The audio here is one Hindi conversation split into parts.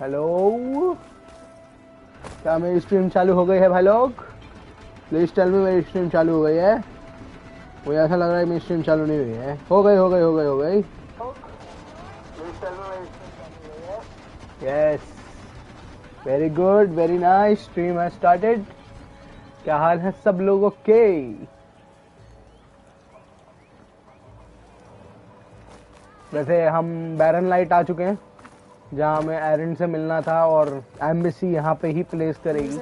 हेलो, क्या मेरी स्ट्रीम चालू हो गई है भाई लोग? प्लीज टेल मी मेरी स्ट्रीम चालू हो गई है। मुझे ऐसा लग रहा है मेरी स्ट्रीम चालू नहीं हुई है। हो गई हो गई हो गई हो गई। Yes, very good, very nice, stream has started. क्या हाल है सब लोगों के? वैसे हम बैरन लाइट आ चुके हैं, जहाँ हमें एरन से मिलना था, और एम्बेसी यहाँ पे ही प्लेस करेगी।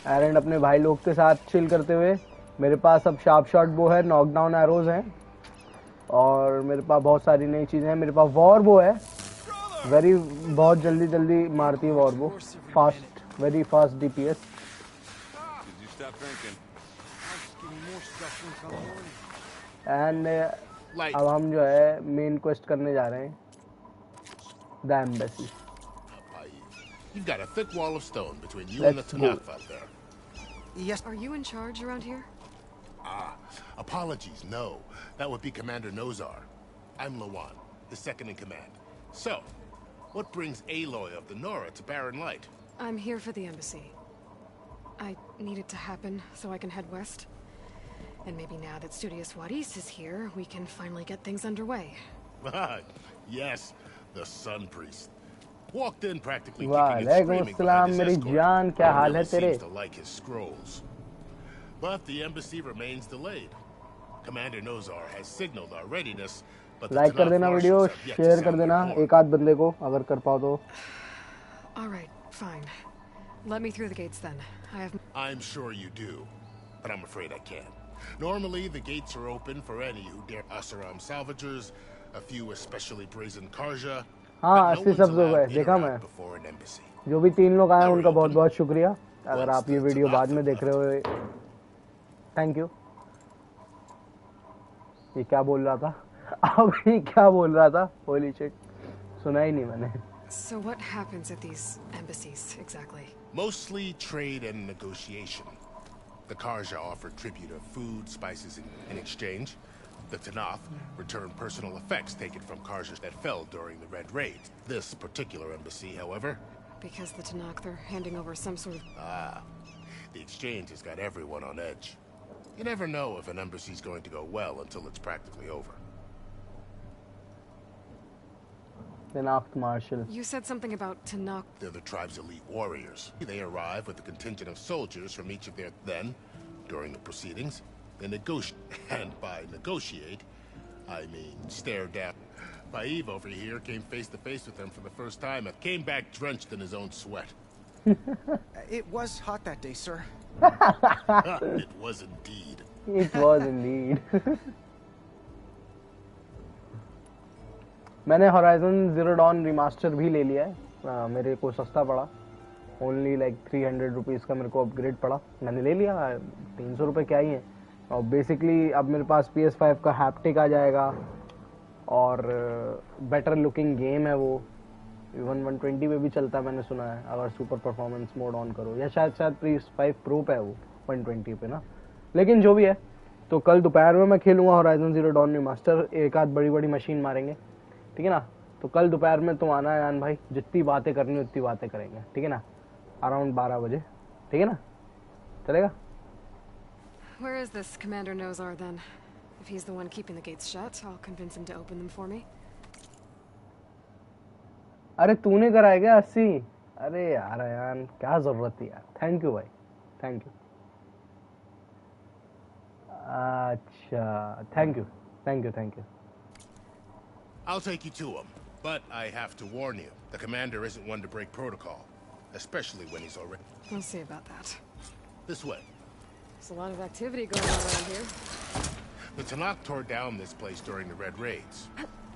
एरन अपने भाई लोग के साथ चिल करते हुए। मेरे पास अब शार्प शॉट बो है, नॉकडाउन एरोज हैं, और मेरे पास बहुत सारी नई चीजें हैं। मेरे पास वॉर बो है, बहुत जल्दी जल्दी मारती है वॉर बो, fast, very fast DPS. And अब हम जो है मेन क्वेस्ट करने जा रहे हैं, the embassy. You've got a thick wall of stone between you and the Tanakh out there. Yes. Are you in charge around here? Apologies, no. That would be Commander Nozar. I'm Lawan, the second in command. So, what brings Aloy of the Nora to Barren Light? I'm here for the embassy. I need it to happen so I can head west. And maybe now that Studious Wadis is here, we can finally get things underway. Yes, the Sun Priest. Walked in practically kicking and screaming behind his escort. क्या हाल है तेरे? Seems to like his scrolls. But the embassy remains delayed. Commander Nozar has signaled our readiness, but like कर देना वीडियो, शेयर कर देना एक आध बंदे को अगर कर पाओ तो। All right, fine. Let me through the gates then. I'm sure you do, but I'm afraid I can't. Normally the gates are open for any who dare. Asaram salvagers, a few especially brazen Karja. हाँ, 80 सब्स हो गए, देखा मैं। जो भी 3 लोग आए हैं उनका बहुत बहुत शुक्रिया। अगर आप ये वीडियो बाद में देख रहे हो, थैंक यू। ये क्या बोल रहा था? अब ये क्या बोल रहा था? होली शिट, सुना ही नहीं मैंने। So what happens at these embassies exactly? Mostly trade and negotiation. The Karja offer tribute of food, spices in exchange. The Tanakh returned personal effects taken from Karjas that fell during the Red Raid. This particular embassy, however... Because the Tanakh, they're handing over some sort of... the exchange has got everyone on edge. You never know if an embassy's going to go well until it's practically over. Tanakh Marshal. You said something about Tanakh. They're the tribe's elite warriors. They arrive with a contingent of soldiers from each of their... Then, during the proceedings, they negotiate, and by negotiate, I mean stare down. Baiv over here came face to face with them for the first time and came back drenched in his own sweat. It was hot that day, sir. It was indeed. It was indeed. मैंने Horizon Zero Dawn Remaster भी ले लिया है, मेरे को सस्ता पड़ा, ओनली लाइक 300 रुपीज़ का मेरे को अपग्रेड पड़ा, मैंने ले लिया। 300 रुपये क्या ही है। और बेसिकली अब मेरे पास PS5 का हैप्टिक आ जाएगा, और बेटर लुकिंग गेम है वो, इवन 120 पे भी चलता है मैंने सुना है, अगर सुपर परफॉर्मेंस मोड ऑन करो, या शायद PS5 प्रो पे है वो 120 पे ना। लेकिन जो भी है, तो कल दोपहर में मैं खेलूँगा Horizon Zero Dawn Remaster, एक आध बड़ी बड़ी मशीन मारेंगे, ठीक है ना। तो कल दोपहर में तुम आना है यान भाई, जितनी बातें करनी उतनी बातें करेंगे, ठीक है ना, अराउंड 12 बजे, ठीक है ना, चलेगा। Where is this Commander Nozar then? If he's the one keeping the gates shut, I'll convince him to open them for me. अरे तूने कराया क्या 80? अरे यार यार क्या जरूरत थी यार, थैंक यू भाई, थैंक यू। अच्छा, thank you thank you thank you. I'll take you to him, but I have to warn you, the commander isn't one to break protocol, especially when he's already... We'll see about that. This way. There's a lot of activity going on around here. The Tanakh tore down this place during the Red Raids.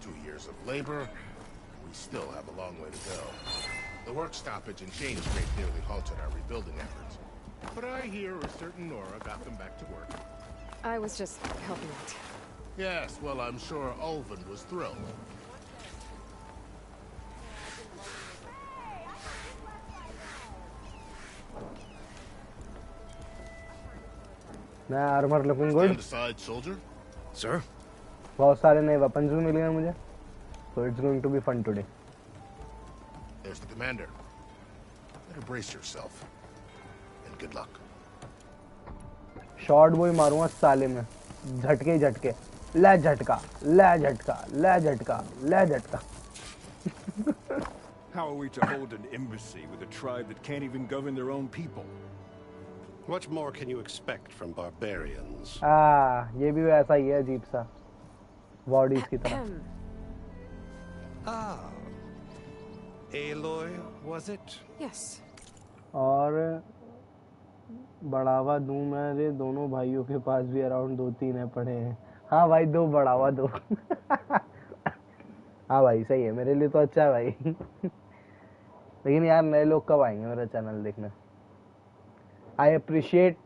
2 years of labor, we still have a long way to go. The work stoppage and change rate nearly halted our rebuilding efforts. But I hear a certain Nora got them back to work. I was just helping out. Yes, well, I'm sure Ulvin was thrilled. Armour looking good. Stand aside, soldier. Sir? बहुत सारे नए वेपन्स भी मिल गए मुझे। So it's going to be fun today. There's the commander. Better brace yourself. And good luck. Shot वो ही मारूंगा साले में, झटके ही झटके, ले झटका, ले झटका, ले झटका, ले झटका. How are we to hold an embassy with a tribe that can't even govern their own people? What more can you expect from barbarians? ये भी वैसा ही है अजीब सा, बॉडीज की तरह. Ah, Aloy, was it? Yes. और बढ़ावा दूं मैं, रे दोनों भाइयों के पास भी अराउंड 2-3 है पड़े हैं. हाँ भाई, दो बढ़ावा दो. हाँ भाई सही है, मेरे लिए तो अच्छा है भाई. लेकिन यार नए लोग कब आएंगे मेरा चैनल देखने? आई अप्रिशिएट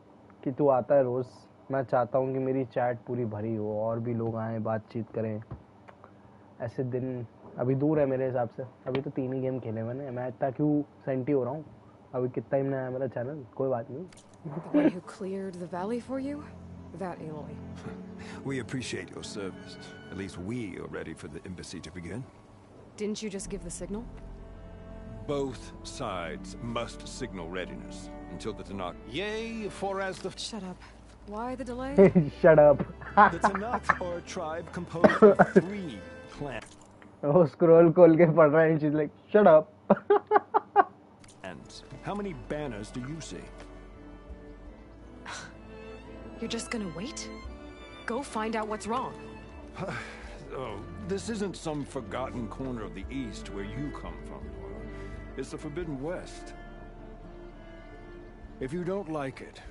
कि तू आता है रोज. मैं चाहता हूँ कि मेरी चैट पूरी भरी हो और भी लोग आए, बातचीत करें. ऐसे दिन अभी दूर है मेरे हिसाब से. अभी तो 3 ही गेम खेले मैंने. मैं इतना क्यों सेंटी हो रहा हूँ? अभी कितना ही नया है मेरा चैनल. कोई बात नहीं. The one who cleared the valley for you? That Aloy. We appreciate your service. At least we are ready for the embassy to begin. Didn't you just give the signal? Both sides must signal readiness until the Tanakh. Yea, for as the Shut up. Why the delay? Shut up. The Tanakh are a tribe composed of 3 clans. वो स्क्रॉल खोल के पढ़ रहा है. She's like, shut up. And how many banners do you see? You're just gonna wait? Go find out what's wrong. Oh, this isn't some forgotten corner of the East where you come from, Laura. It's the Forbidden West. If you don't like it,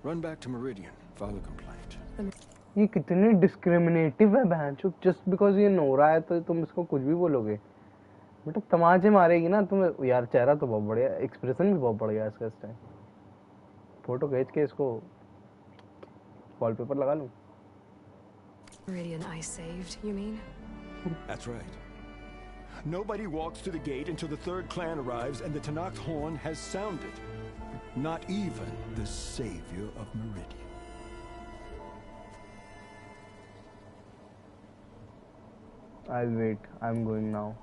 run back to Meridian, file a complaint. ये कितने डिस्क्रिमिनेटिव है बहनचोद. जस्ट बिकॉज ये नोरा है तो तुम इसको कुछ भी बोलोगे. बेटा तमाचे मारेगी ना तुम्हें. यार चेहरा तो बहुत बढ़िया, एक्सप्रेशन भी बहुत बढ़िया इसका इस टाइम. फोटो खींच के इसको वॉलपेपर लगा लूं. Meridian I saved, you mean? That's right. Nobody walks to the gate until the 3rd clan arrives and the Tanakh horn has sounded. Not even the savior of Meridian. I'll wait. I'm going now.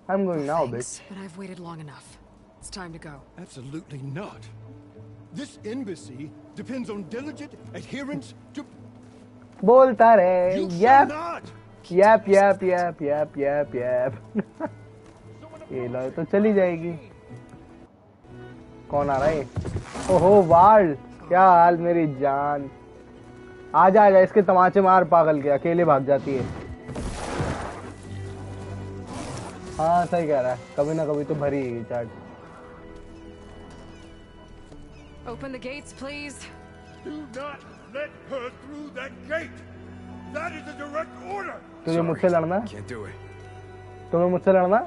I'm going now, bitch. Thanks, but I've waited long enough. It's time to go. Absolutely not. This embassy depends on diligent adherence to... बोलता रहे. You Yep. shall not! Yep, yep, yep, yep, yep, yep. ये लो तो चली जाएगी. कौन आ रहा है? ओहो वाल, क्या हाल मेरी जान. आजा आजा, इसके तमाचे मार पागल के. अकेले भाग जाती है. हाँ सही कह रहा है. कभी ना कभी तो भरी है chat. Open the gates, please. Do not let her through that gate! That is a direct order! तुझे मुझसे लड़ना? Can't do it. तुम्हें मुझसे लड़ना?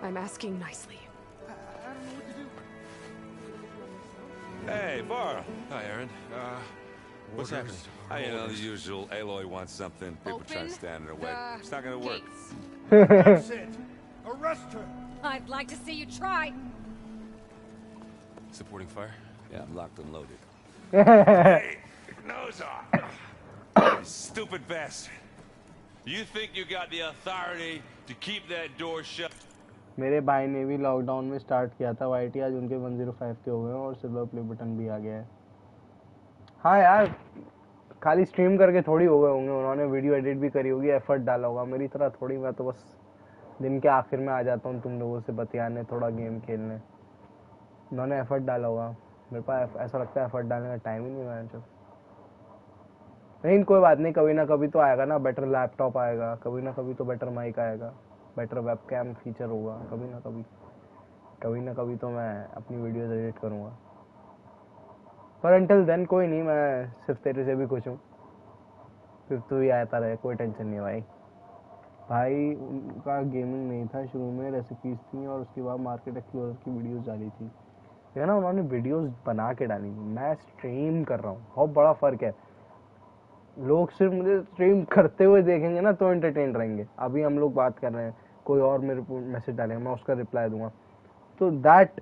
I'm asking nicely. Hey, Varl. Hi, Aaron. What's happening? You know, the usual. Aloy wants something. People trying to stand in her way. It's not gonna work. That's it! Arrest her! I'd like to see you try. Supporting fire? Yeah, I'm locked and loaded. Hey! Nose off! Stupid bastard. You think you got the authority to keep that door shut? मेरे भाई ने भी लॉकडाउन में स्टार्ट किया था वाईटी. आज उनके 105 के हो गए हैं और सिल्वर प्ले बटन भी आ गया है. हाँ यार, खाली स्ट्रीम करके थोड़ी हो गए होंगे. उन्होंने वीडियो एडिट भी करी होगी, एफर्ट डाला होगा. मेरी तरह थोड़ी. मैं तो बस दिन के आखिर में आ जाता हूँ तुम लोगों से बतियाने, थोड़ा गेम खेलने. उन्होंने एफर्ट डाला होगा. मेरे पास ऐसा लगता है एफर्ट डालने का टाइम ही नहीं है जो. लेकिन कोई बात नहीं, कभी ना कभी तो आएगा ना. बेटर लैपटॉप आएगा, कभी ना कभी तो बेटर माइक आएगा, बेटर वेबकैम फीचर होगा. कभी ना कभी तो मैं अपनी वीडियोस एडिट करूँगा. पर अंटिल देन कोई नहीं, मैं सिर्फ तेरे से भी खुश हूँ. फिर तू ही आता रहे, कोई टेंशन नहीं भाई. भाई उनका गेमिंग नहीं था शुरू में, रेसिपीज थी और उसके बाद मार्केट एक्सप्लोरर की वीडियोस डाली थी. है ना, उन्होंने वीडियोस बना के डाली. मैं स्ट्रीम कर रहा हूँ. बहुत बड़ा फ़र्क है. लोग सिर्फ मुझे स्ट्रीम करते हुए देखेंगे ना तो एंटरटेन रहेंगे. अभी हम लोग बात कर रहे हैं, कोई और मेरे को मैसेज डालेगा, मैं उसका रिप्लाई दूंगा. तो that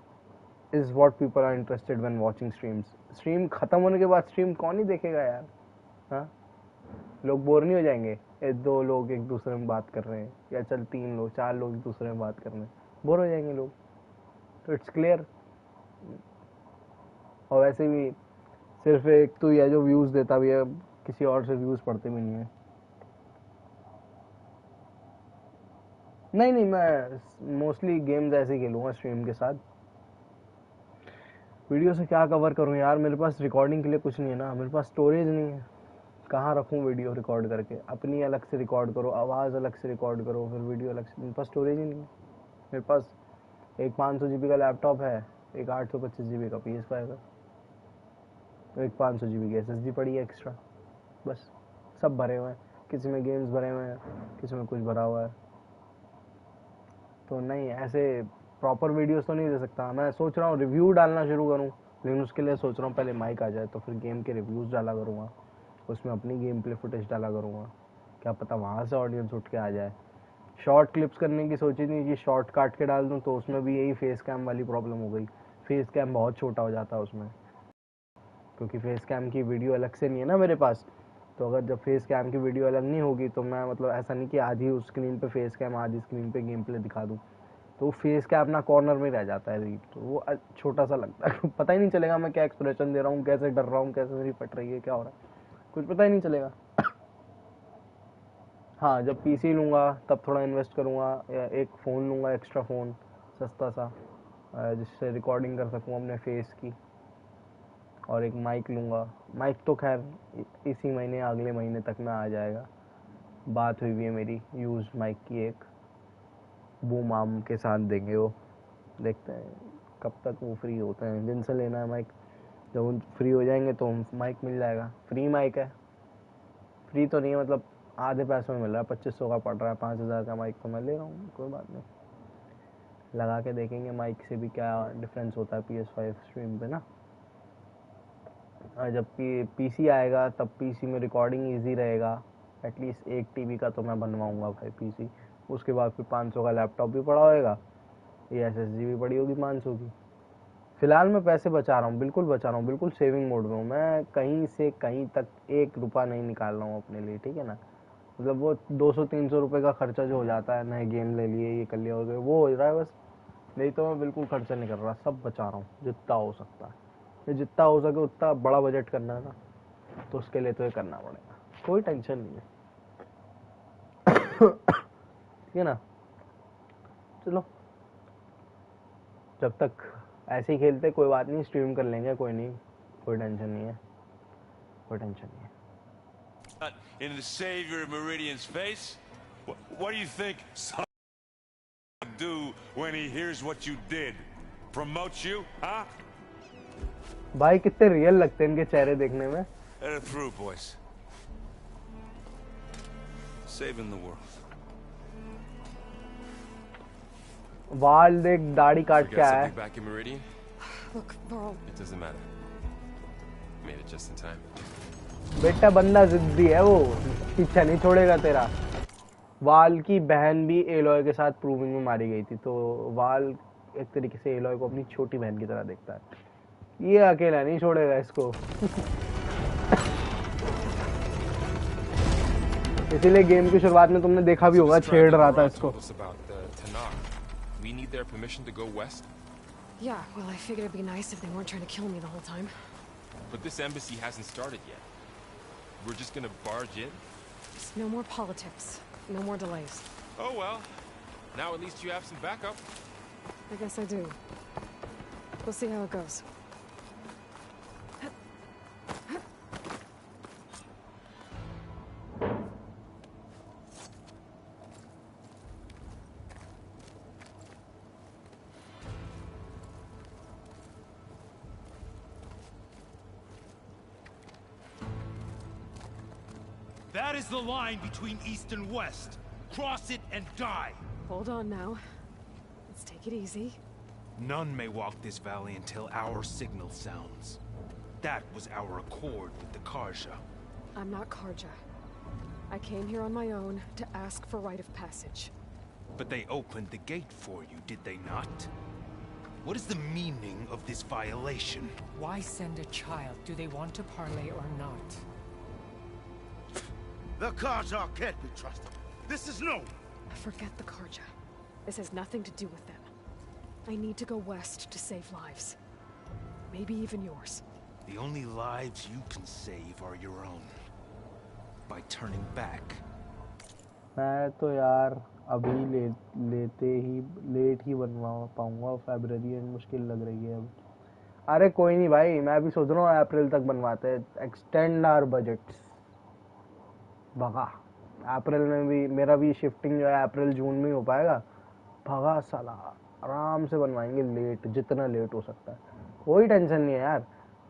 is what people are interested when watching streams. Stream खत्म होने के बाद स्ट्रीम कौन ही देखेगा यार? हाँ, लोग बोर नहीं हो जाएंगे? दो लोग एक दूसरे में बात कर रहे हैं, या चल 3 लोग 4 लोग एक दूसरे में बात कर रहे हैं, बोर हो जाएंगे लोग. तो इट्स क्लियर. और वैसे भी सिर्फ एक तो यह जो व्यूज देता भी है, किसी और से व्यूज पढ़ते भी नहीं है. नहीं, मैं मोस्टली गेम्स ऐसे ही खेलूंगा स्ट्रीम के साथ. वीडियो से क्या कवर करूं यार, मेरे पास रिकॉर्डिंग के लिए कुछ नहीं है ना, मेरे पास स्टोरेज नहीं है. कहाँ रखूं वीडियो रिकॉर्ड करके? अपनी अलग से रिकॉर्ड करो, आवाज़ अलग से रिकॉर्ड करो, फिर वीडियो अलग से. मेरे पास स्टोरेज ही नहीं है. मेरे पास एक 500 GB का लैपटॉप है, एक 825 GB का PS5 है, एक 500 GB की SSD पड़ी है एक्स्ट्रा, बस. सब भरे हुए हैं, किसी में गेम्स भरे हुए हैं, किसी में कुछ भरा हुआ है. तो नहीं, ऐसे प्रॉपर वीडियोस तो नहीं दे सकता. मैं सोच रहा हूँ रिव्यू डालना शुरू करूँ, लेकिन उसके लिए सोच रहा हूँ पहले माइक आ जाए, तो फिर गेम के रिव्यूज़ डाला करूँगा, उसमें अपनी गेम प्ले फुटेज डाला करूँगा. क्या पता वहाँ से ऑडियंस उठ के आ जाए. शॉर्ट क्लिप्स करने की सोची थी कि शॉर्ट काट के डाल दूँ, तो उसमें भी यही फेस कैम वाली प्रॉब्लम हो गई. फेस कैम बहुत छोटा हो जाता है उसमें, क्योंकि फेस कैम की वीडियो अलग से नहीं है ना मेरे पास. तो अगर जब फेस कैम की वीडियो अलग नहीं होगी, तो मैं मतलब ऐसा नहीं कि आधी उस स्क्रीन पे फेस कैम, आधी स्क्रीन पे गेम प्ले दिखा दूँ, तो फेस कैम अपना कॉर्नर में रह जाता है रीड, तो वो छोटा सा लगता है. पता ही नहीं चलेगा मैं क्या एक्सप्रेशन दे रहा हूँ, कैसे डर रहा हूँ, कैसे मेरी फट रही है, क्या हो रहा है, कुछ पता ही नहीं चलेगा. हाँ, जब PC लूँगा तब थोड़ा इन्वेस्ट करूँगा, या एक फ़ोन लूँगा, एक्स्ट्रा फ़ोन सस्ता सा, जिससे रिकॉर्डिंग कर सकूँ अपने फेस की. और एक माइक लूँगा. माइक तो खैर इसी महीने अगले महीने तक में आ जाएगा. बात हुई भी है मेरी यूज़ माइक की, एक बूम आम के साथ देंगे वो. देखते हैं कब तक वो फ्री होते हैं, जिनसे लेना है माइक. जब वो फ्री हो जाएंगे तो माइक मिल जाएगा. फ्री माइक है, फ्री तो नहीं है, मतलब आधे पैसों में मिल रहा है. 2500 का पड़ रहा है, 5000 का माइक तो मैं ले रहा हूँ. कोई बात नहीं, लगा के देखेंगे माइक से भी क्या डिफरेंस होता है PS5 स्ट्रीम पे ना. जब PC आएगा तब PC में रिकॉर्डिंग इजी रहेगा. एटलीस्ट 1 TB का तो मैं बनवाऊँगा भाई PC. उसके बाद फिर 500 का लैपटॉप भी पड़ा होएगा, ये SSD भी पड़ी होगी 500 की. फिलहाल मैं पैसे बचा रहा हूँ, बिल्कुल बचा रहा हूँ, बिल्कुल सेविंग मोड में हूँ. मैं कहीं से कहीं तक 1 रुपया नहीं निकाल रहा हूँ अपने लिए, ठीक है ना. मतलब वो 200-300 रुपये का खर्चा जो हो जाता है, नए गेम ले लिए, ये कर लिया, हो गया, वो हो रहा है बस. नहीं तो मैं बिल्कुल खर्चा नहीं कर रहा, सब बचा रहा हूँ जितना हो सकता है. ये जितना हो सके उतना बड़ा बजट करना है ना, तो उसके लिए तो ये करना पड़ेगा. कोई टेंशन नहीं है, ठीक है ना. चलो, जब तक ऐसे ही खेलते कोई बात नहीं, स्ट्रीम कर लेंगे, कोई नहीं, कोई टेंशन नहीं है, कोई टेंशन नहीं है. In the savior of Meridian's face? What do you think son do when he hears what you did? Promote you, huh? भाई कितने रियल लगते हैं इनके चेहरे देखने में. Let her through, boys. Saving the world. वाल देख, दाढ़ी काट के आया है. Back in Meridian? Look, Burl, It doesn't matter. Made it just in time. बेटा बंदा जिद्दी है, वो पीछा नहीं छोड़ेगा तेरा. वाल की बहन भी एलॉय के साथ प्रूविंग में मारी गई थी, तो वाल एक तरीके से एलॉय को अपनी छोटी बहन की तरह देखता है. ये अकेला नहीं छोड़ेगा इसको. इसीलिए गेम की शुरुआत में तुमने देखा भी होगा, छेड़ रहा था इसको. We need their permission to go west? yeah, well, I figured it'd be nice if they weren't trying to kill me the whole time. But this embassy hasn't started yet. We're just gonna barge in? Just no more politics. No more delays. Oh well. Now at least you have some backup. I guess I do. We'll see how it goes. That is the line between East and West. Cross it and die. Hold on now. Let's take it easy. None may walk this valley until our signal sounds. That was our accord with the Karja. I'm not Karja. I came here on my own to ask for rite of passage. But they opened the gate for you, did they not? What is the meaning of this violation? Why send a child? Do they want to parley or not? The Karja can't be trusted. This is no. Forget the Karja. This has nothing to do with them. I need to go west to save lives. Maybe even yours. The only lives you can save are your own. By turning back. मैं तो यार अभी लेट ही बनवा पाऊंगा फरवरी एंड मुश्किल लग रही है अब। अरे कोई नहीं भाई, मैं भी सोच रहा हूँ अप्रैल तक बनवाते हैं, एक्सटेंड आवर बजट्स। भगा अप्रैल में भी मेरा भी शिफ्टिंग जो है अप्रैल जून में ही हो पाएगा। भगा साला, आराम से बनवाएंगे लेट, जितना लेट हो सकता है, कोई टेंशन नहीं है यार।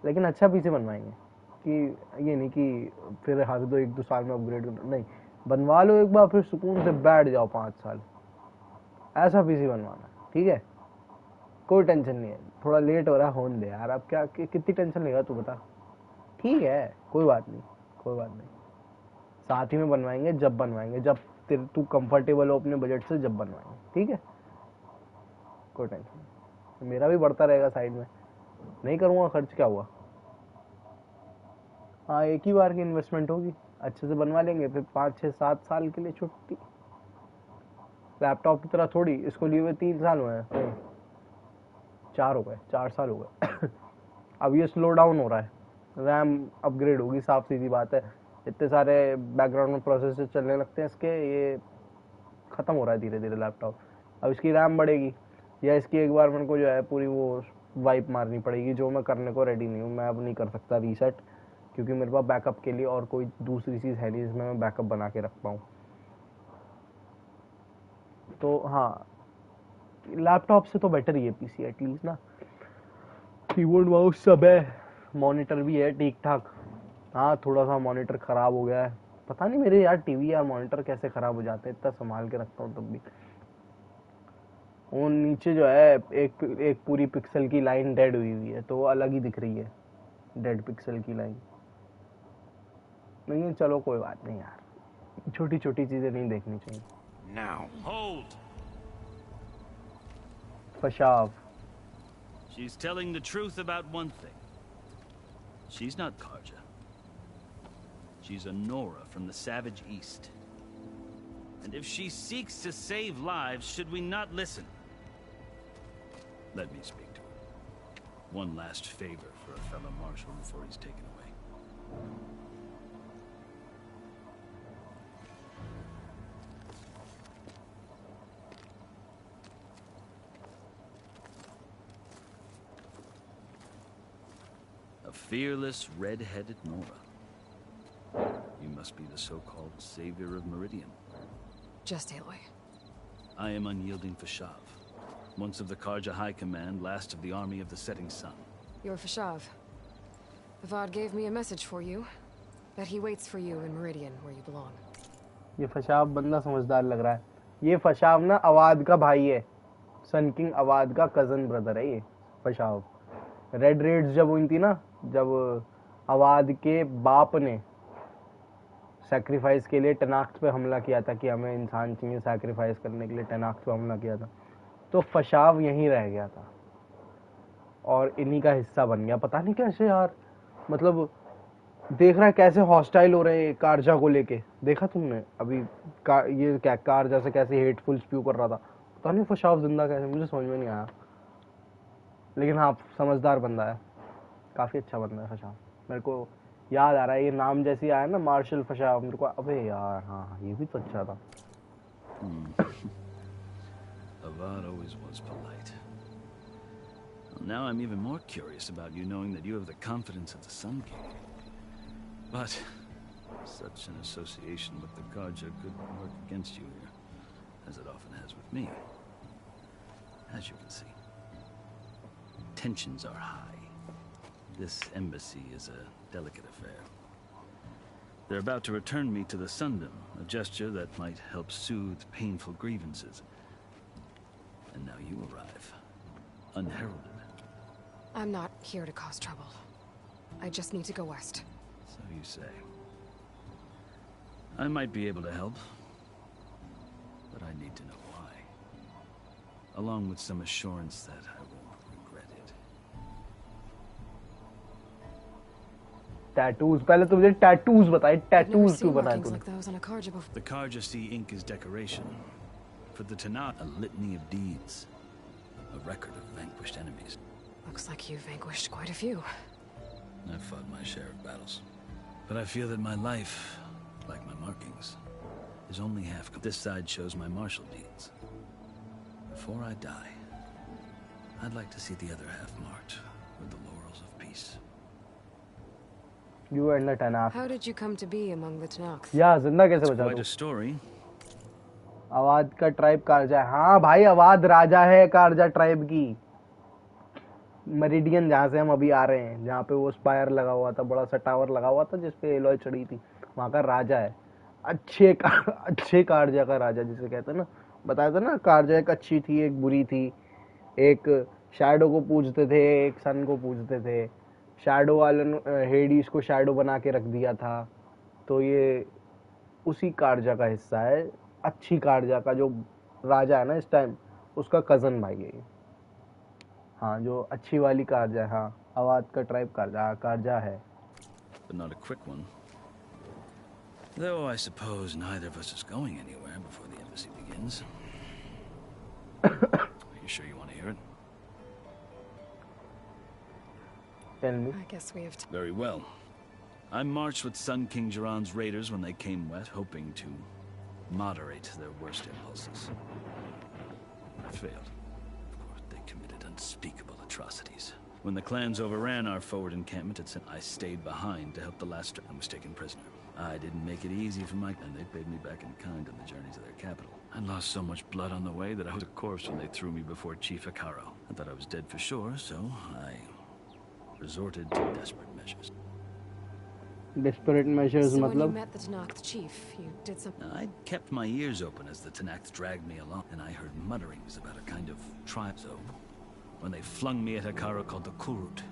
लेकिन अच्छा पीसी बनवाएंगे कि ये नहीं कि फिर हर 1-2 साल में अपग्रेड नहीं, बनवा लो एक बार फिर सुकून से बैठ जाओ 5 साल, ऐसा पीसी बनवाना, ठीक है? कोई टेंशन नहीं है, थोड़ा लेट हो रहा है होने दे यार, अब क्या कितनी टेंशन लेगा तू बता? ठीक है, कोई बात नहीं, कोई बात नहीं, साथ ही में बनवाएंगे, जब बनवाएंगे, जब तू कंफर्टेबल हो अपने बजट से, जब बनवाएंगे, ठीक है? कोई टेंशन नहीं, मेरा भी बढ़ता रहेगा साइड में, नहीं करूँगा खर्च, क्या हुआ? हाँ, एक ही बार की इन्वेस्टमेंट होगी, अच्छे से बनवा लेंगे, फिर 5-6-7 साल के लिए छुट्टी। लैपटॉप की तरह थोड़ी, इसको लिए हुए 3 साल हुए हैं, 4 हो गए, 4 साल हो गए। अब ये स्लो डाउन हो रहा है, रैम अपग्रेड होगी, साफ सीधी बात है। इतने सारे बैकग्राउंड में प्रोसेसर चलने लगते हैं इसके, ये ख़त्म हो रहा है धीरे धीरे लैपटॉप। अब इसकी रैम बढ़ेगी, या इसकी एक बार मेरे को जो है पूरी वो वाइप मारनी पड़ेगी, जो मैं करने को रेडी नहीं हूँ। मैं अब नहीं कर सकता रीसेट, क्योंकि मेरे पास बैकअप के लिए और कोई दूसरी चीज़ है नहीं जिसमें मैं बैकअप बना के रख पाऊँ। तो हाँ, लैपटॉप से तो बेटर ही है पीसी एटलीस्ट ना, कीबोर्ड माउस सब है, मॉनिटर भी है ठीक ठाक। हाँ, थोड़ा सा मॉनिटर ख़राब हो गया है, पता नहीं मेरे यार टीवी या मॉनिटर कैसे ख़राब हो जाते हैं, इतना संभाल के रखता हूँ तब भी। वो नीचे जो है एक पूरी पिक्सल की लाइन डेड हुई है, तो वो अलग ही दिख रही है, डेड पिक्सल की लाइन। नहीं चलो कोई बात नहीं यार, छोटी छोटी चीजें नहीं देखनी चाहिए। Now hold. फशाव। She's telling the truth about one thing. She's not Karja. She's a Nora from the Savage East. And if she seeks to save lives, should we not listen? Let me speak to her. One last favor for a fellow marshal before he's taken away. A fearless, red-headed Nora. You must be the so-called savior of Meridian. Just Aloy. I am unyielding Fashav, once of the Karja High Command, last of the army of the Setting Sun. You're Fashav. Avad gave me a message for you, that he waits for you in Meridian, where you belong. ये फशाव बंदा समझदार लग रहा है। ये फशाव ना अवाद का भाई है, सन किंग अवाद का कजन ब्रदर है ये फशाव। रेड रेड्स जब हुई थी ना, जब अवाद के बाप ने सैक्रिफाइस के लिए टनाख्त पे हमला किया था कि हमें इंसान चाहिए सैक्रिफाइस करने के लिए, टनाख्त पे हमला किया था, तो फशाव यहीं रह गया था और इन्हीं का हिस्सा बन गया। पता नहीं कैसे यार, मतलब देख रहा है कैसे हॉस्टाइल हो रहे हैं कारजा को लेके, देखा तुमने अभी ये क्या कारजा से कैसे हेटफुल स्प्यू कर रहा था, पता नहीं फशाव जिंदा कैसे, मुझे समझ में नहीं आया। लेकिन हाँ, समझदार बंदा है, काफ़ी अच्छा बंदा है फशाव। मेरे को याद आ रहा है ये नाम जैसे आया ना, मार्शल फशाव, मेरे को अबे यार हाँ ये भी तो अच्छा था। Avad always was polite. Well, now I'm even more curious about you, knowing that you have the confidence of the Sun King. But such an association with the Karja could work against you here, as it often has with me. As you can see, tensions are high. This embassy is a delicate affair. They're about to return me to the Sundom, a gesture that might help soothe painful grievances. And now you arrive, unheralded. I'm not here to cause trouble. I just need to go west. So you say. I might be able to help, but I need to know why. Along with some assurance that I will tattoos, पहले तो मुझे टैटूज बताए, I've never टैटूज seen क्यों बनाए markings तूने? like those on a Karja before. The Karja see ink as decoration. For the Tanakh, a litany of deeds. A record of vanquished enemies. Looks like you've vanquished quite a few. I've fought my share of battles. But I feel that my life, like my markings, is only half. This side shows my martial deeds. Before I die, I'd like to see the other half marked with the laurels of peace. You and the Tanakh. How did you come to be among the Tanakh? या जिंदा कैसे बचा Quite तू? a story. अवाद का ट्राइब कारजा है। हाँ भाई, अवाद राजा है कारजा ट्राइब की। मरीडियन जहाँ से हम अभी आ रहे हैं, जहाँ पे वो स्पायर लगा हुआ था, बड़ा सा टावर लगा हुआ था जिसपे एलॉय चढ़ी थी, वहाँ का राजा है। अच्छे कारजा का राजा जिसे कहते हैं ना, बताया था ना, कारजा एक अच्छी थी, एक बुरी थी, एक शैडो को पूजते थे, एक सन को पूजते थे, शैडो वाले हेडीज को शैडो बना के रख दिया था, तो ये उसी कारजा का हिस्सा है। अच्छी कारजा का जो राजा है ना इस टाइम, उसका कजन भाई है। हाँ, जो अच्छी वाली कारजा है, हाँ, अवाद का ट्राइब कारजा है। But not a quick one. Though I suppose neither of us is going anywhere before the embassy begins. Are you sure you want to hear it? Tell me. I guess we have Very well. I marched with Sun King Jiran's raiders when they came west, hoping to moderate their worst impulses. I failed. Of course, they committed unspeakable atrocities. When the clans overran our forward encampment at I stayed behind to help the last and was taken prisoner. I didn't make it easy for my... and they paid me back in kind on the journey to their capital. I lost so much blood on the way that I was a corpse when they threw me before Chief Hikaro. I thought I was dead for sure, so I resorted to desperate measures. Desperate measures So when you मतलब? met the Tanakh chief, you did something. I kept my ears open as the Tanakh dragged me along, and I heard mutterings about a kind of tribe. So, when they flung me at Hikaro called the Kurut,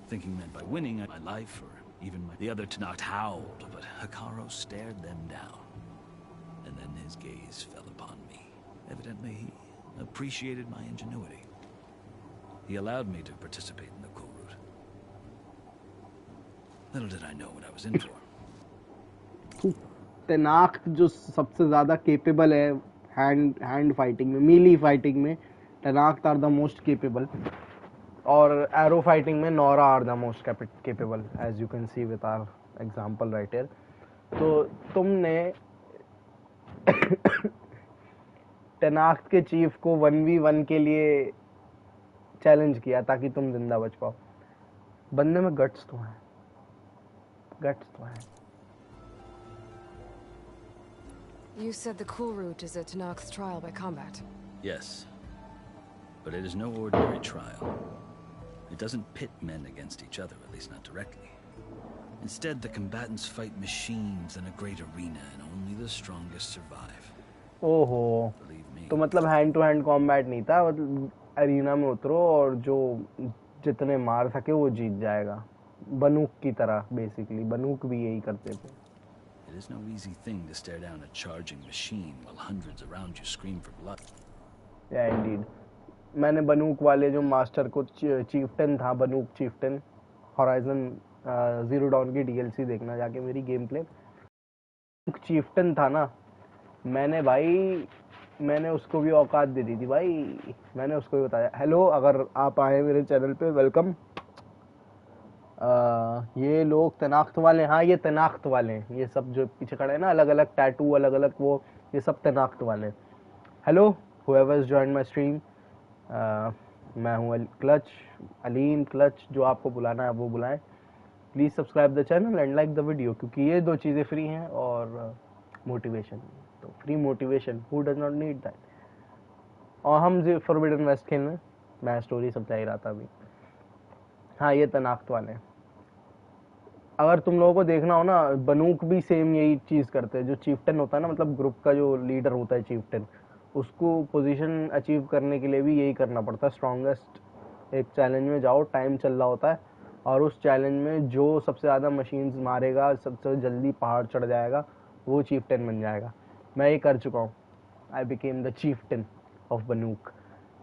thinking that by winning my life or even the other Tanakh howled, but Hikaro stared them down, and then his gaze fell upon me. Evidently, he appreciated my ingenuity. He allowed me to participate in the Kurut. Little did I know what I was in for. तनाख जो सबसे ज़्यादा केपेबल है हैंड फाइटिंग में, मीली फाइटिंग में Tenakth are the most capable, और एरो फाइटिंग में Nora are the most capable, as you can see with our example right here. तो तुमने तनाख के चीफ को 1v1 के लिए चैलेंज किया ताकि तुम जिंदा बच पाओ। बंदे में गट्स तो है, गट्स तो है। You said the cool route is a Tanakh's trial by combat. Yes, but it is no ordinary trial. It doesn't pit men against each other, at least not directly. Instead, the combatants fight machines in a great arena, and only the strongest survive. ओहो, तो मतलब हैंड टू हैंड कॉम्बैट नहीं था, मतलब अरीना में उतरो और जो जितने मार सके वो जीत जाएगा, बनूक की तरह। बेसिकली बनूक भी यही करते थे। It is no easy thing to stare down a charging machine while hundreds around you scream for blood. Yeah, indeed. मैंने बनूक वाले जो मास्टर को, चीफ्टन था, बनूक चीफ्टन, होराइजन जीरो डॉन की डीएलसी देखना जाके मेरी गेम प्ले। चीफ्टन था ना, मैंने उसको भी औकात दे दी थी भाई। मैंने उसको भी बताया, हेलो अगर आप आए मेरे चैनल पे वेलकम, ये लोग तनाख्त वाले, हाँ ये तनाख्त वाले हैं, ये सब जो पीछे खड़े हैं ना, अलग अलग टैटू, अलग अलग वो, ये सब तनाख्त वाले हैं। Hello whoever has joined my stream, मैं हूँ क्लच, अलीम क्लच, जो आपको बुलाना है वो बुलाएं। Please subscribe the channel and like the video, क्योंकि ये दो चीज़ें फ्री हैं और मोटिवेशन, तो free motivation, who does not need that. और हम फॉरबिडन वेस्ट खेलने, मैं स्टोरी समझा ही रहा था अभी। हाँ ये तनाख्त वाले हैं। अगर तुम लोगों को देखना हो ना, बनूक भी सेम यही चीज़ करते हैं। जो चीफ्टन होता है ना, मतलब ग्रुप का जो लीडर होता है चीफ्टन, उसको पोजीशन अचीव करने के लिए भी यही करना पड़ता है। स्ट्रॉन्गेस्ट एक चैलेंज में जाओ, टाइम चल रहा होता है, और उस चैलेंज में जो सबसे ज़्यादा मशीन्स मारेगा, सबसे जल्दी पहाड़ चढ़ जाएगा, वो चीफ्टन बन जाएगा। मैं ये कर चुका हूँ, आई बिकेम द चीफ्टन ऑफ बनूक।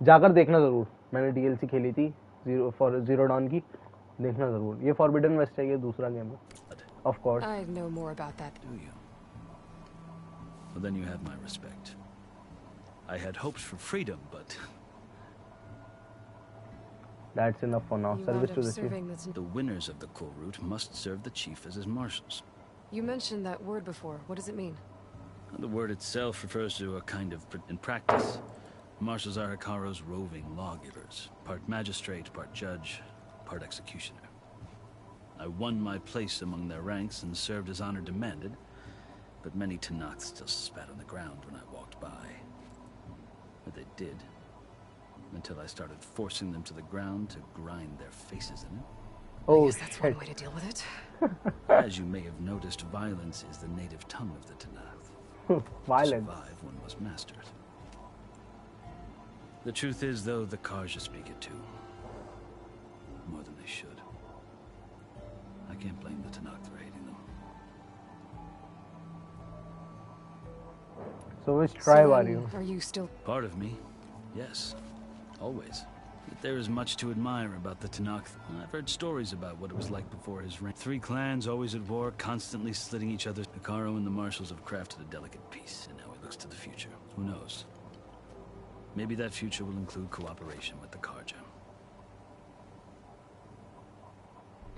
जाकर देखना ज़रूर, मैंने डीएलसी खेली थी जीरो डॉन की, देखना जरूर। ये फॉरबिडन वेस्ट है, ये दूसरा गेम है। Of course. I know more about that. Do you? Well, then you have my respect. I had hopes for freedom, but that's enough for now. You Service wound to up the chief. serving the winners of the coal route must serve the chief as his marshals. You mentioned that word before. What does it mean? The word itself refers to a kind of in practice. Marshals are Hikaru's roving lawgivers, part magistrate, part judge, part executioner. I won my place among their ranks and served as honor demanded, but many Tanakhs still spat on the ground when I walked by. But they did, until I started forcing them to the ground to grind their faces in it. I guess that's one way to deal with it. As you may have noticed, violence is the native tongue of the Tanakh. Violence. To survive, one must master it. The truth is, though, the Karja speak it too. More than they should. I can't blame the Tanakh for hating them. So which tribe are you? Are you still part of me? Yes, always. Yet there is much to admire about the Tanakh. I've heard stories about what it was like before his reign. 3 clans always at war, constantly slitting each other. Hikaru and the marshals have crafted a delicate peace, and now he looks to the future. Who knows? Maybe that future will include cooperation with the Karja.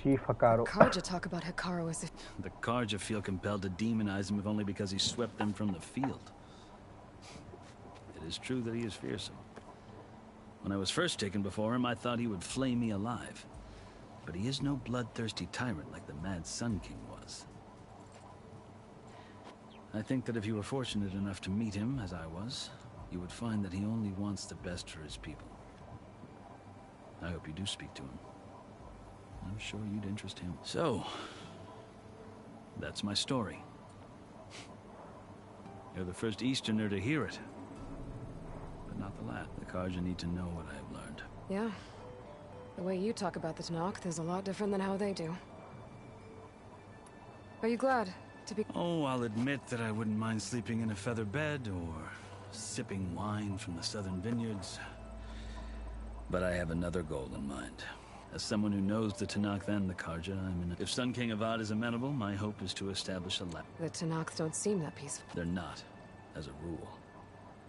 Chief Hikaru. Karja talk about Hikaru as if the Karja feel compelled to demonize him if only because he swept them from the field. It is true that he is fearsome. When I was first taken before him, I thought he would flay me alive. But he is no bloodthirsty tyrant like the Mad Sun King was. I think that if you were fortunate enough to meet him, as I was, you would find that he only wants the best for his people. I hope you do speak to him. I'm sure you'd interest him. So, that's my story. You're the first Easterner to hear it. But not the last. The Karja need to know what I have learned. Yeah. The way you talk about the Tanakh is a lot different than how they do. Are you glad to be... Oh, I'll admit that I wouldn't mind sleeping in a feather bed or sipping wine from the southern vineyards. But I have another goal in mind. As someone who knows the Tanakh and the Karja, if Sun King Avad is amenable, my hope is to establish a lab. The Tanakh don't seem that peaceful. They're not, as a rule.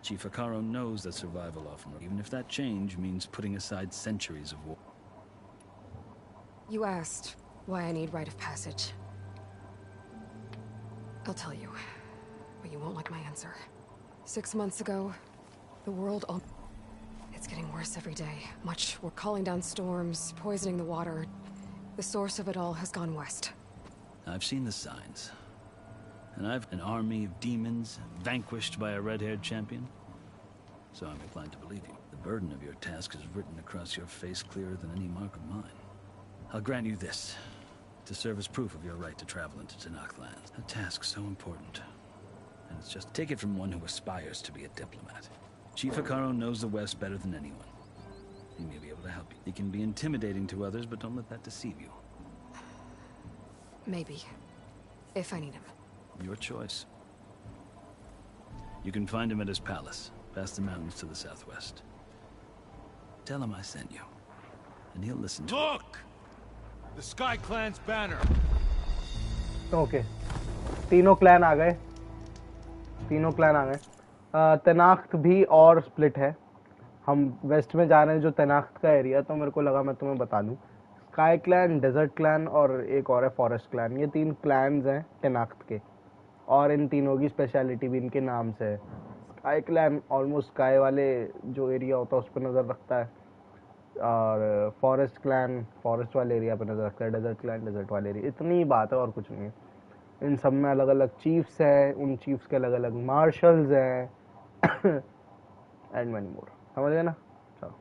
Chief Hikaru knows that survival often, even if that change means putting aside centuries of war. You asked why I need rite of passage. I'll tell you, but you won't like my answer. 6 months ago, the world all... It's getting worse every day. We're calling down storms, poisoning the water. The source of it all has gone west. I've seen the signs. And I've an army of demons vanquished by a red-haired champion. So I'm inclined to believe you. The burden of your task is written across your face clearer than any mark of mine. I'll grant you this, to serve as proof of your right to travel into Tanakh lands. A task so important. And it's just take it from one who aspires to be a diplomat. Chief Hikaru knows the West better than anyone. He may be able to help you. He can be intimidating to others, but don't let that deceive you. Maybe. If I need him. Your choice. You can find him at his palace, past the mountains to the southwest. Tell him I sent you, and he'll listen to Look! The Sky Clan's banner! Okay. तीनों क्लैन आ गए. तीनों क्लैन आ गए. तनाख्त भी और स्प्लिट है. हम वेस्ट में जा रहे हैं जो तनाख्त का एरिया, तो मेरे को लगा मैं तुम्हें बता दूं. स्काई क्लैन, डेजर्ट क्लैन और एक और है फॉरेस्ट क्लैन. ये 3 क्लैन्स हैं तनाख्त के, और इन तीनों की स्पेशलिटी भी इनके नाम से है. स्काई क्लैन ऑलमोस्ट स्काई वाले जो एरिया होता है उस पर नज़र रखता है, और फॉरेस्ट क्लैन फॉरेस्ट वाले एरिया पर नज़र रखता है. डेजर्ट क्लैन डेजर्ट वाले एरिया. इतनी बात है और कुछ नहीं है. इन सब में अलग अलग चीफ्स हैं, उन चीफ्स के अलग अलग मार्शल्स हैं एंड मैनी मोर. समझ गए ना? चलो.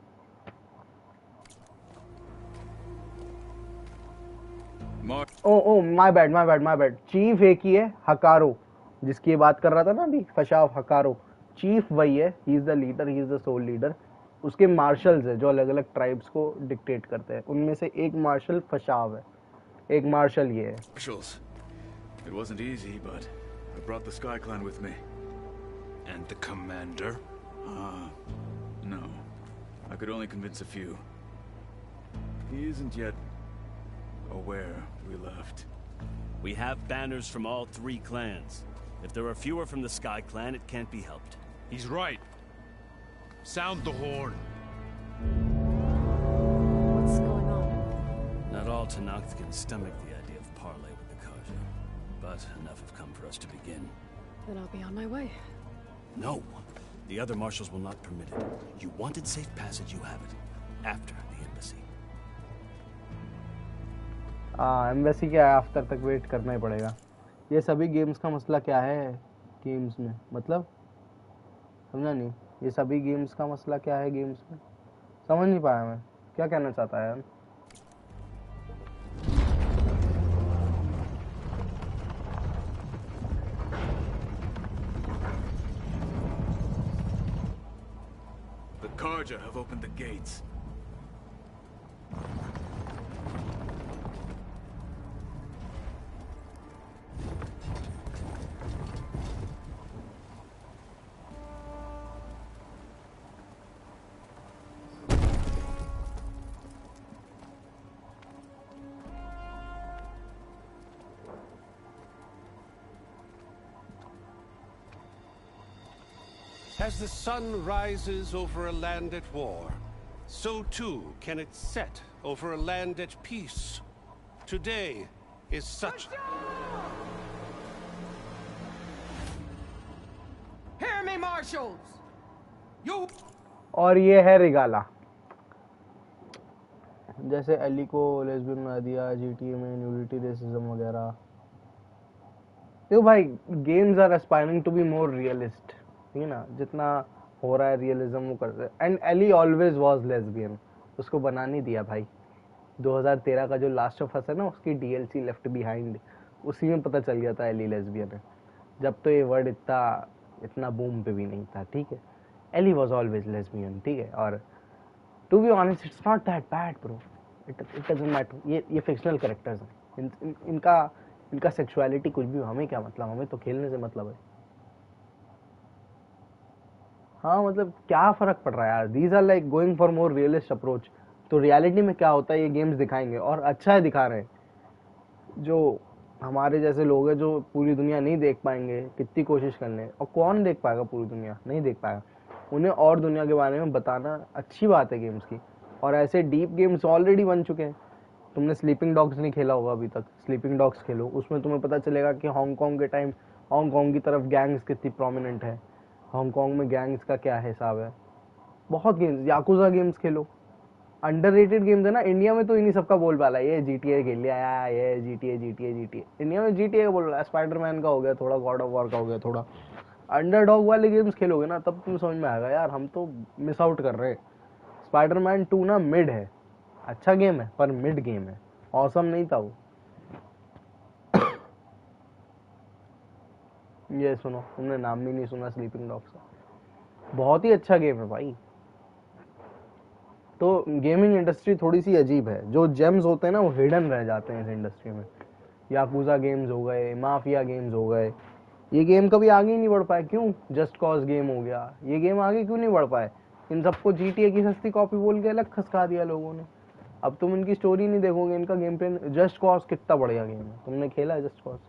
Oh my bad. चीफ एक ही है, हकारो, जिसकी ये बात कर रहा था ना अभी, फशाव हकारो. चीफ वही है, he is the leader, he is the sole leader. उसके मार्शल्स है जो अलग अलग ट्राइब्स को डिक्टेट करते हैं. उनमें से एक मार्शल फशाव है, एक मार्शल ये है. It wasn't easy, but I brought the Sky Clan with me. And the commander? No. I could only convince a few. He isn't yet or where we left. We have banners from all 3 clans. If there are fewer from the Sky Clan, it can't be helped. He's right. Sound the horn. What's going on? Not all Tenakth can stomach the idea of parley with the Karja, but enough have come for us to begin. Then I'll be on my way. No, the other marshals will not permit it. You wanted safe passage, you have it. After the embassy. Embassy के आफ्टर तक वेट करना ही पड़ेगा। ये सभी गेम्स का मसला क्या है गेम्स में, मतलब समझा नहीं। ये सभी गेम्स का मसला क्या है गेम्स में, समझ नहीं पाया मैं क्या कहना चाहता है यार। The Karja have opened the gates. As the sun rises over a land at war, so too can it set over a land at peace. Today is such... Hear me, marshals! You... और ये है रिगाला, जैसे एली को लेस्बियन बना दिया GTA में, न्यूडिटी, रेसिज्म वगैरह। देखो भाई, games are aspiring to be more realist, ठीक है ना। जितना हो रहा है रियलिज्म वो कर रहे हैं। And Ellie always was lesbian, उसको बना नहीं दिया भाई। 2013 का जो लास्ट ऑफ अस है ना, उसकी DLC लेफ्ट बिहाइंड, उसी में पता चल गया था एली लेस्बियन है। जब तो ये वर्ड इतना बूम पे भी नहीं था, ठीक है। एली वाज ऑलवेज लेस्बियन, ठीक है। और to be honest it's not that bad bro, it doesn't matter. ये फिक्शनल कैरेक्टर्स हैं, इनका सेक्सुअलिटी कुछ भी, हमें क्या मतलब, हमें तो खेलने से मतलब है। हाँ मतलब क्या फर्क पड़ रहा है यार। These are like going for more realist approach. तो रियलिटी में क्या होता है ये गेम्स दिखाएंगे, और अच्छा है दिखा रहे हैं। जो हमारे जैसे लोग हैं जो पूरी दुनिया नहीं देख पाएंगे, कितनी कोशिश कर लें, और कौन देख पाएगा, पूरी दुनिया नहीं देख पाएगा। उन्हें और दुनिया के बारे में बताना अच्छी बात है गेम्स की। और ऐसे डीप गेम्स ऑलरेडी बन चुके हैं। तुमने स्लीपिंग डॉग्स नहीं खेला होगा अभी तक, स्लीपिंग डॉग्स खेलो, उसमें तुम्हें पता चलेगा कि हांगकांग के टाइम हांगकांग की तरफ गैंग्स कितनी प्रोमिनेंट है, हांगकांग में गैंग्स का क्या हिसाब है। बहुत गेम्स, याकुजा गेम्स खेलो, अंडररेटेड गेम्स है ना। इंडिया में तो इन्हीं सबका बोल बाला है, ये GTA खेल लिया, ये GTA। इंडिया में GTA का बोल रहा है, स्पाइडरमैन का हो गया थोड़ा, गॉड ऑफ वॉर का हो गया थोड़ा। अंडरडॉग वाले गेम्स खेलोगे ना, तब तुम्हें समझ में आएगा यार हम तो मिस आउट कर रहे हैं। स्पाइडरमैन 2 ना मिड है, अच्छा गेम है पर मिड गेम है, ऑसम नहीं था वो। ये सुनो, तुमने नाम भी नहीं सुना स्लीपिंग डॉग्स का, बहुत ही अच्छा गेम है भाई। तो गेमिंग इंडस्ट्री थोड़ी सी अजीब है, जो जेम्स होते हैं ना वो हिडन रह जाते हैं इस इंडस्ट्री में। याकुजा गेम्स हो गए, माफिया गेम्स हो गए, ये गेम कभी आगे ही नहीं बढ़ पाए। क्यों? जस्ट कॉज गेम हो गया, ये गेम आगे क्यों नहीं बढ़ पाए? इन सबको GTA की सस्ती कॉपी बोल के अलग खसका दिया लोगों ने। अब तुम इनकी स्टोरी नहीं देखोगे, इनका गेम प्ले। जस्ट कॉज कितना बढ़िया गेम है, तुमने खेला है जस्ट कॉज?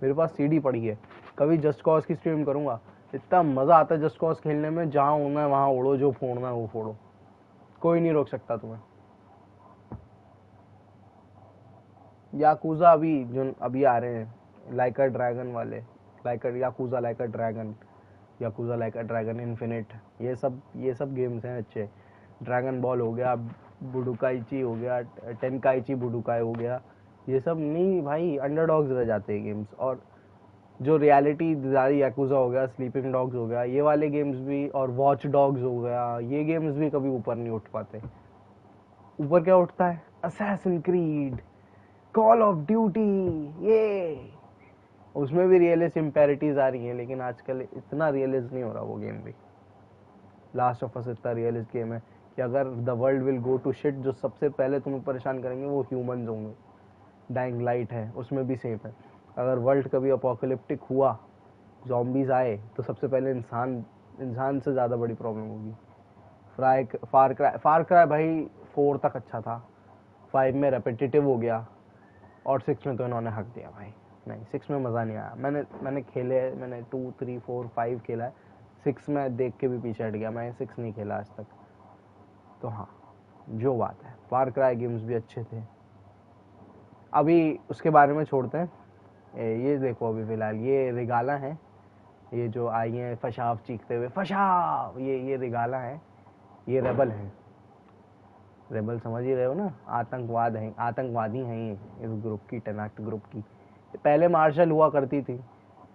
मेरे पास CD पड़ी है, कभी जस्ट कॉज की स्ट्रीम करूंगा। इतना मजा आता है जस्ट कॉज खेलने में, जहाँ उड़ना है वहां उड़ो, जो फोड़ना है वो फोड़ो, कोई नहीं रोक सकता तुम्हें। याकुजा अभी जो अभी आ रहे हैं, लाइक अ ड्रैगन वाले, yakuza like a dragon infinite, ये सब गेम्स हैं अच्छे। ड्रैगन बॉल हो गया, बुडुकाइची हो गया, टेनकाइची बुडुकाई हो गया, ये सब नहीं भाई, अंडरडॉग्स रह जाते हैं गेम्स। और जो रियलिटी याकुजा हो गया, स्लीपिंग डॉग्स हो गया, ये वाले गेम्स भी, और वॉच डॉग्स हो गया, ये गेम्स भी कभी ऊपर नहीं उठ पाते। ऊपर क्या उठता है? Assassin creed, call of duty, ये उसमें भी रियलिस्ट इम्पेरिटीज आ रही हैं, लेकिन आजकल इतना रियलिस्ट नहीं हो रहा वो गेम भी। लास्ट ऑफ अस इतना रियलिस्ट गेम है कि अगर the world will go to shit, जो सबसे पहले तुम्हें परेशान करेंगे वो ह्यूमंस होंगे। डाइंग लाइट है, उसमें भी सेम है। अगर वर्ल्ड कभी अपोकलिप्टिक हुआ, ज़ॉम्बीज आए, तो सबसे पहले इंसान से ज़्यादा बड़ी प्रॉब्लम होगी। फार क्राई भाई 4 तक अच्छा था, 5 में रेपिटेटिव हो गया, और 6 में तो इन्होंने हक दिया भाई, नहीं 6 में मज़ा नहीं आया। मैंने खेले, मैंने 2, 3, 4, 5 खेला है, 6 में देख के भी पीछे हट गया, मैं 6 नहीं खेला आज तक। तो हाँ, जो बात है, फार क्राई गेम्स भी अच्छे थे। अभी उसके बारे में छोड़ते हैं, ये देखो अभी फ़िलहाल ये रिगाला है, ये जो आई हैं फशाव चीखते हुए, फशाव, ये रिगाला है, ये रेबल है। रेबल समझ ही रहे हो ना, आतंकवादी हैं ये, इस ग्रुप की, टनाक्ट ग्रुप की। पहले मार्शल हुआ करती थी,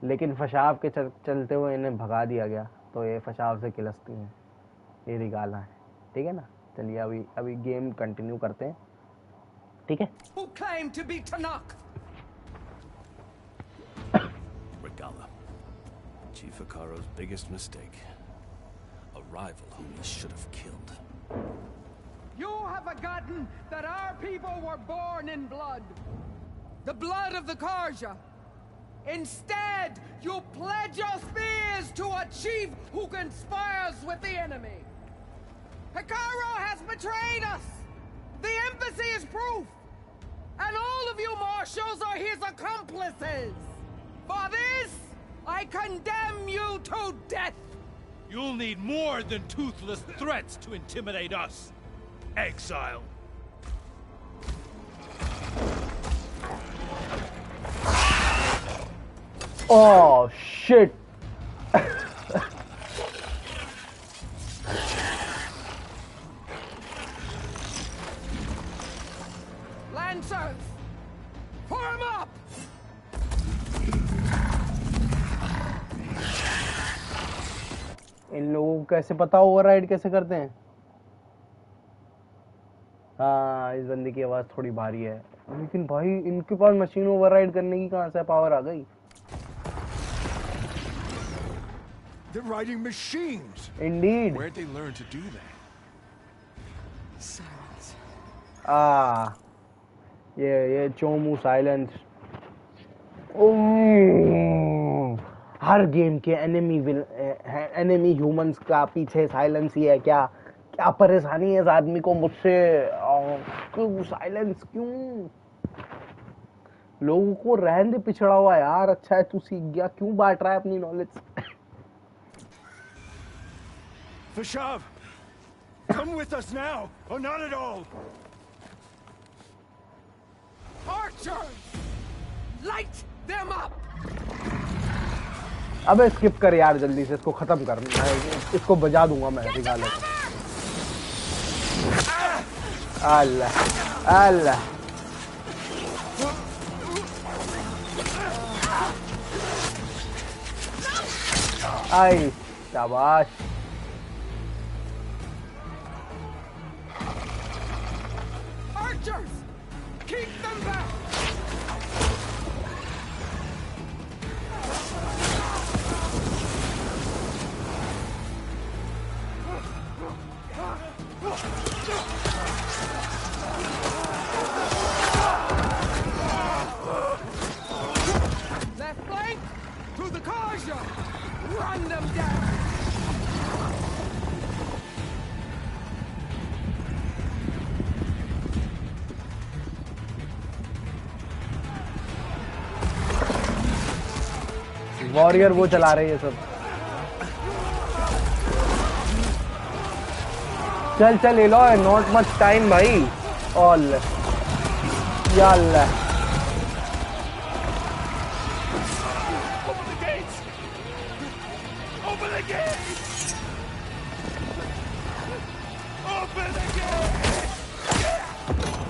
लेकिन फशाव के चलते हुए इन्हें भगा दिया गया, तो ये फशाव से किलसती हैं। ये रिगाला है, ठीक है ना। चलिए अभी गेम कंटिन्यू करते हैं, ठीक है। Who claim to be Tanakh? Regala. Chief Hikaro's biggest mistake. A rival whom he should have killed. You have forgotten that our people were born in blood. The blood of the Karja. Instead, you pledge your spears to a chief who conspires with the enemy. Hikaro has betrayed us! The embassy is proof! And all of you marshals are his accomplices! For this, I condemn you to death! You'll need more than toothless threats to intimidate us, exile. Oh, shit! Lancers! Form up! इन लोगों को कैसे पता ओवरराइड कैसे करते हैं? हाँ, इस बंदे की आवाज थोड़ी भारी है, लेकिन भाई इनके पास मशीन ओवरराइड करने की कहां से पावर आ गई? They're riding machines. Indeed. Where'd they learn to do that? Silence. ये चोमू साइलेंस। हर गेम के एनिमी ह्यूमंस का पीछे साइलेंस ही है क्या? क्या परेशानी है इस आदमी को मुझसे? क्यों साइलेंस क्यों? लोगों को रहने दे पिछड़ा हुआ यार, अच्छा है तू सीख गया, क्यों बांट रहा है अपनी knowledge? Fashav, come with us now, or not at all. Archers! Light them up! अबे स्किप कर यार, जल्दी से इसको खत्म कर, मैं इसको बजा दूंगा मैं रिगाले को। अल्लाह अल्लाह, आई शाबाश। Archers! Keep them back! Left flank! To the Karja! Run them down! Warrior वो चला रहे हैं सब। चल चल एलॉय, नॉट मच टाइम भाई। ऑल याल्ला,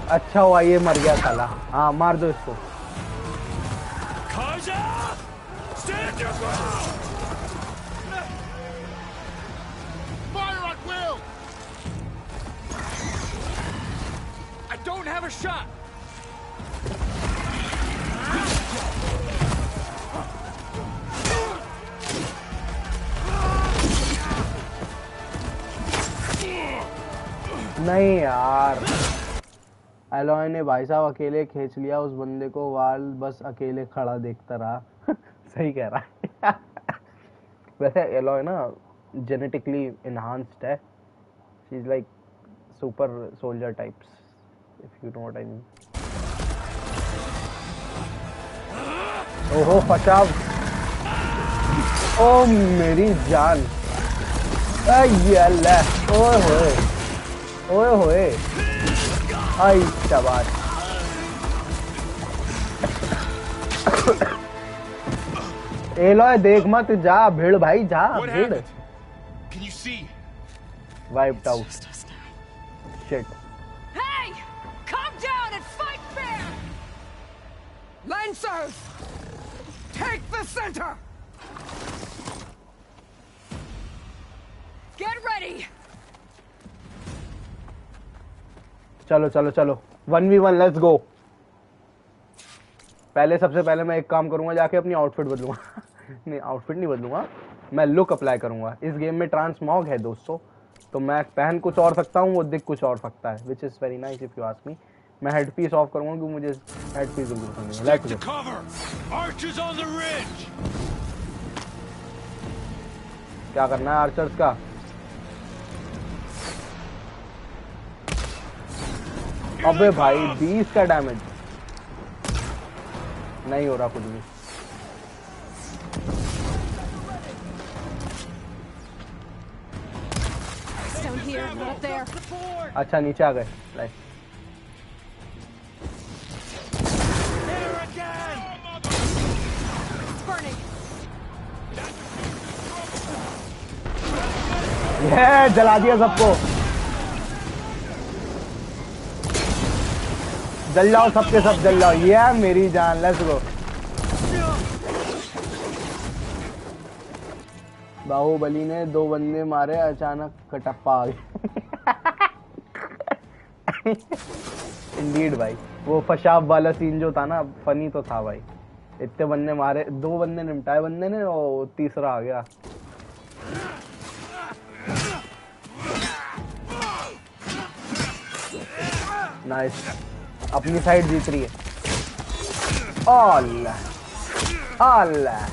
अच्छा हुआ ये मर गया साला। हाँ मार दो इसको। Stand your ground! Fire at will! I don't have a shot! नहीं यार, एलॉय ने भाई साहब अकेले खींच लिया उस बंदे को, वाल बस अकेले खड़ा देखता रहा। सही कह रहा है। वैसे एलॉय ना जेनेटिकली इनहांस्ड है, she is like super soldier types, if you know what I mean. ओहो फसाव, ओ मेरी जान, अल्लाह, ओए होए, ओए होए, आई शाबाश। एलॉय देख मत, जा भिड़ भाई, जा भिड़। Wiped out. Shit. Hey! Come down and fight fair! Lancers! Take the center! Get ready! चलो चलो चलो 1v1 लेट्स गो। पहले सबसे पहले मैं एक काम करूंगा, जाके अपनी आउटफिट बदलूंगा। नहीं आउटफिट नहीं बदलूंगा, मैं लुक अप्लाई करूंगा। इस गेम में ट्रांसमॉग है दोस्तों, तो मैं पहन कुछ और सकता हूँ, वो दिख कुछ और सकता है, which is very nice if you ask me. मैं हेड पीस ऑफ करूंगा क्योंकि मुझे हेड पीस जल्दी पसंद है। Let's go. क्या करना है आर्चर्स का? अबे भाई 20 का डैमेज नहीं हो रहा कुछ भी। अच्छा नीचे आ गए, लाइक ये जला दिया सबको। जल जाओ सबके सब, जल जाओ। ये मेरी जान, लेट्स गो। बाहुबली ने 2 बंदे मारे, अचानक कटप्पा आ गया। इंडीड भाई, वो फशाब वाला सीन जो था ना, फनी तो था भाई। इतने बंदे मारे, 2 बंदे निपटाए बंदे ने, और तीसरा आ गया। नाइस, अपनी साइड जीत रही है। अल्लाह अल्लाह,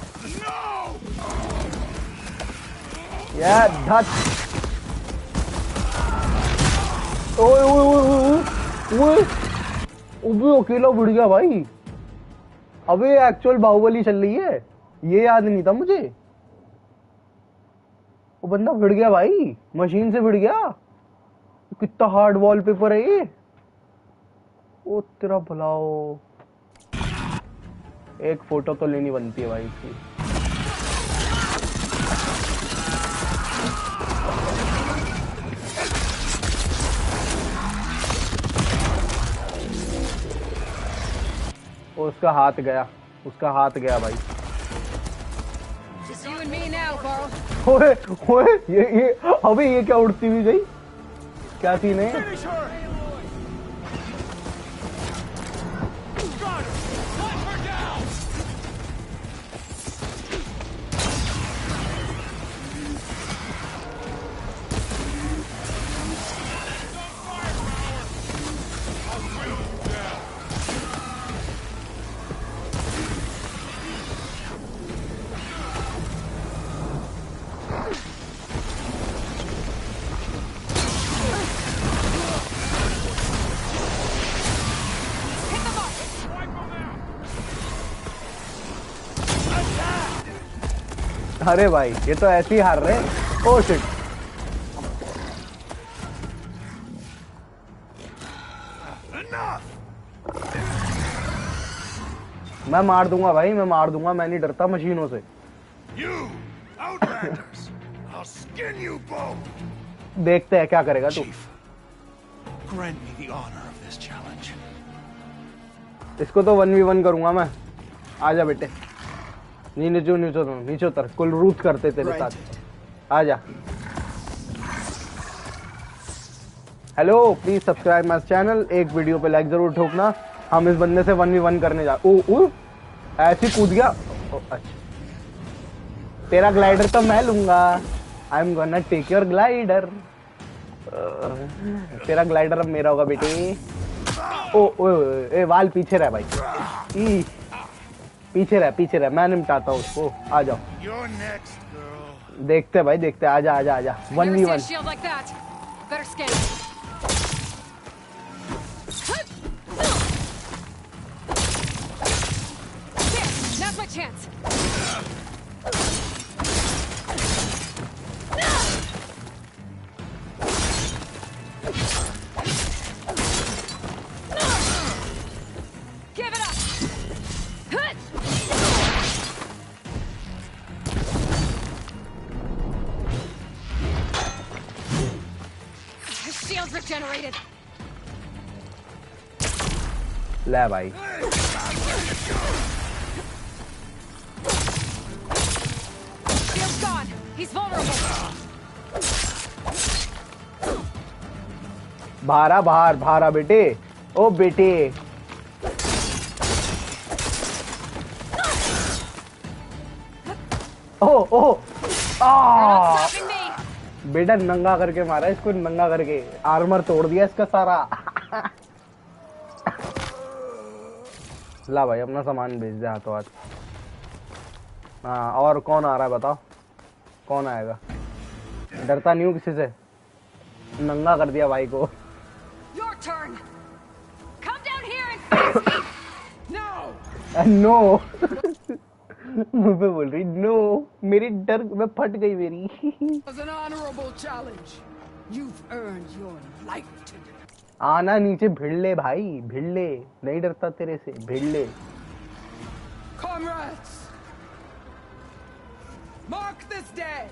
यार धत। ओए ओए ओए ओए, वो अकेला उड़ गया भाई। अबे एक्चुअल बाहुबली चल रही है, ये याद नहीं था मुझे। वो बंदा भिड़ गया भाई, मशीन से भिड़ गया। कितना हार्ड वॉलपेपर है ये। ओ तेरा भलाओ, एक फोटो तो लेनी बनती है भाई इसकी। उसका हाथ गया, उसका हाथ गया भाई। ओए ओए, ये अबे ये क्या उड़ती हुई गई, क्या सीन है? अरे भाई ये तो ऐसे ही हार रहे। ओ शिट, मैं मार दूंगा भाई, मैं मार दूंगा, मैं नहीं डरता मशीनों से। देखते हैं क्या करेगा तू। इसको तो 1v1 करूंगा मैं। आजा बेटे, नीचे उतर, कुल रूट करते तेरे साथ। आजा। Hello, please subscribe my channel. एक वीडियो पे लाइक जरूर ठोकना। हम इस बंदे से 1v1 करने जा। ओ ऐसे कूद गया। अच्छा, तेरा ग्लाइडर तो मैं लूंगा। I am gonna take your glider. तेरा ग्लाइडर अब मेरा होगा बेटे। ओ वाल पीछे रह भाई, पीछे रह, मैं निपटाता हूँ उसको। आ जाओ, देखते भाई, देखते। आजा आजा आजा, 1v1। chance. Give it up. His shield's regenerated. ले भाई Shield's gone. He's vulnerable. भारा बाहर भारा बेटे ओ बेटे ओ बेटा नंगा करके मारा इसको नंगा करके आर्मर तोड़ दिया इसका सारा ला भाई अपना सामान भेज दे हाथों हाथ हाँ और कौन आ रहा है बताओ कौन आएगा डरता नहीं हूँ किसी से नंगा कर दिया भाई को Your turn. Come down here and face me. No. No मुझे बोल रही नो मेरी डर मैं फट गई मेरी It was an honorable challenge. You've earned your life today. आना नीचे भिड़ ले भाई भिड़ ले नहीं डरता तेरे से भिड़ ले Comrades, mark this day.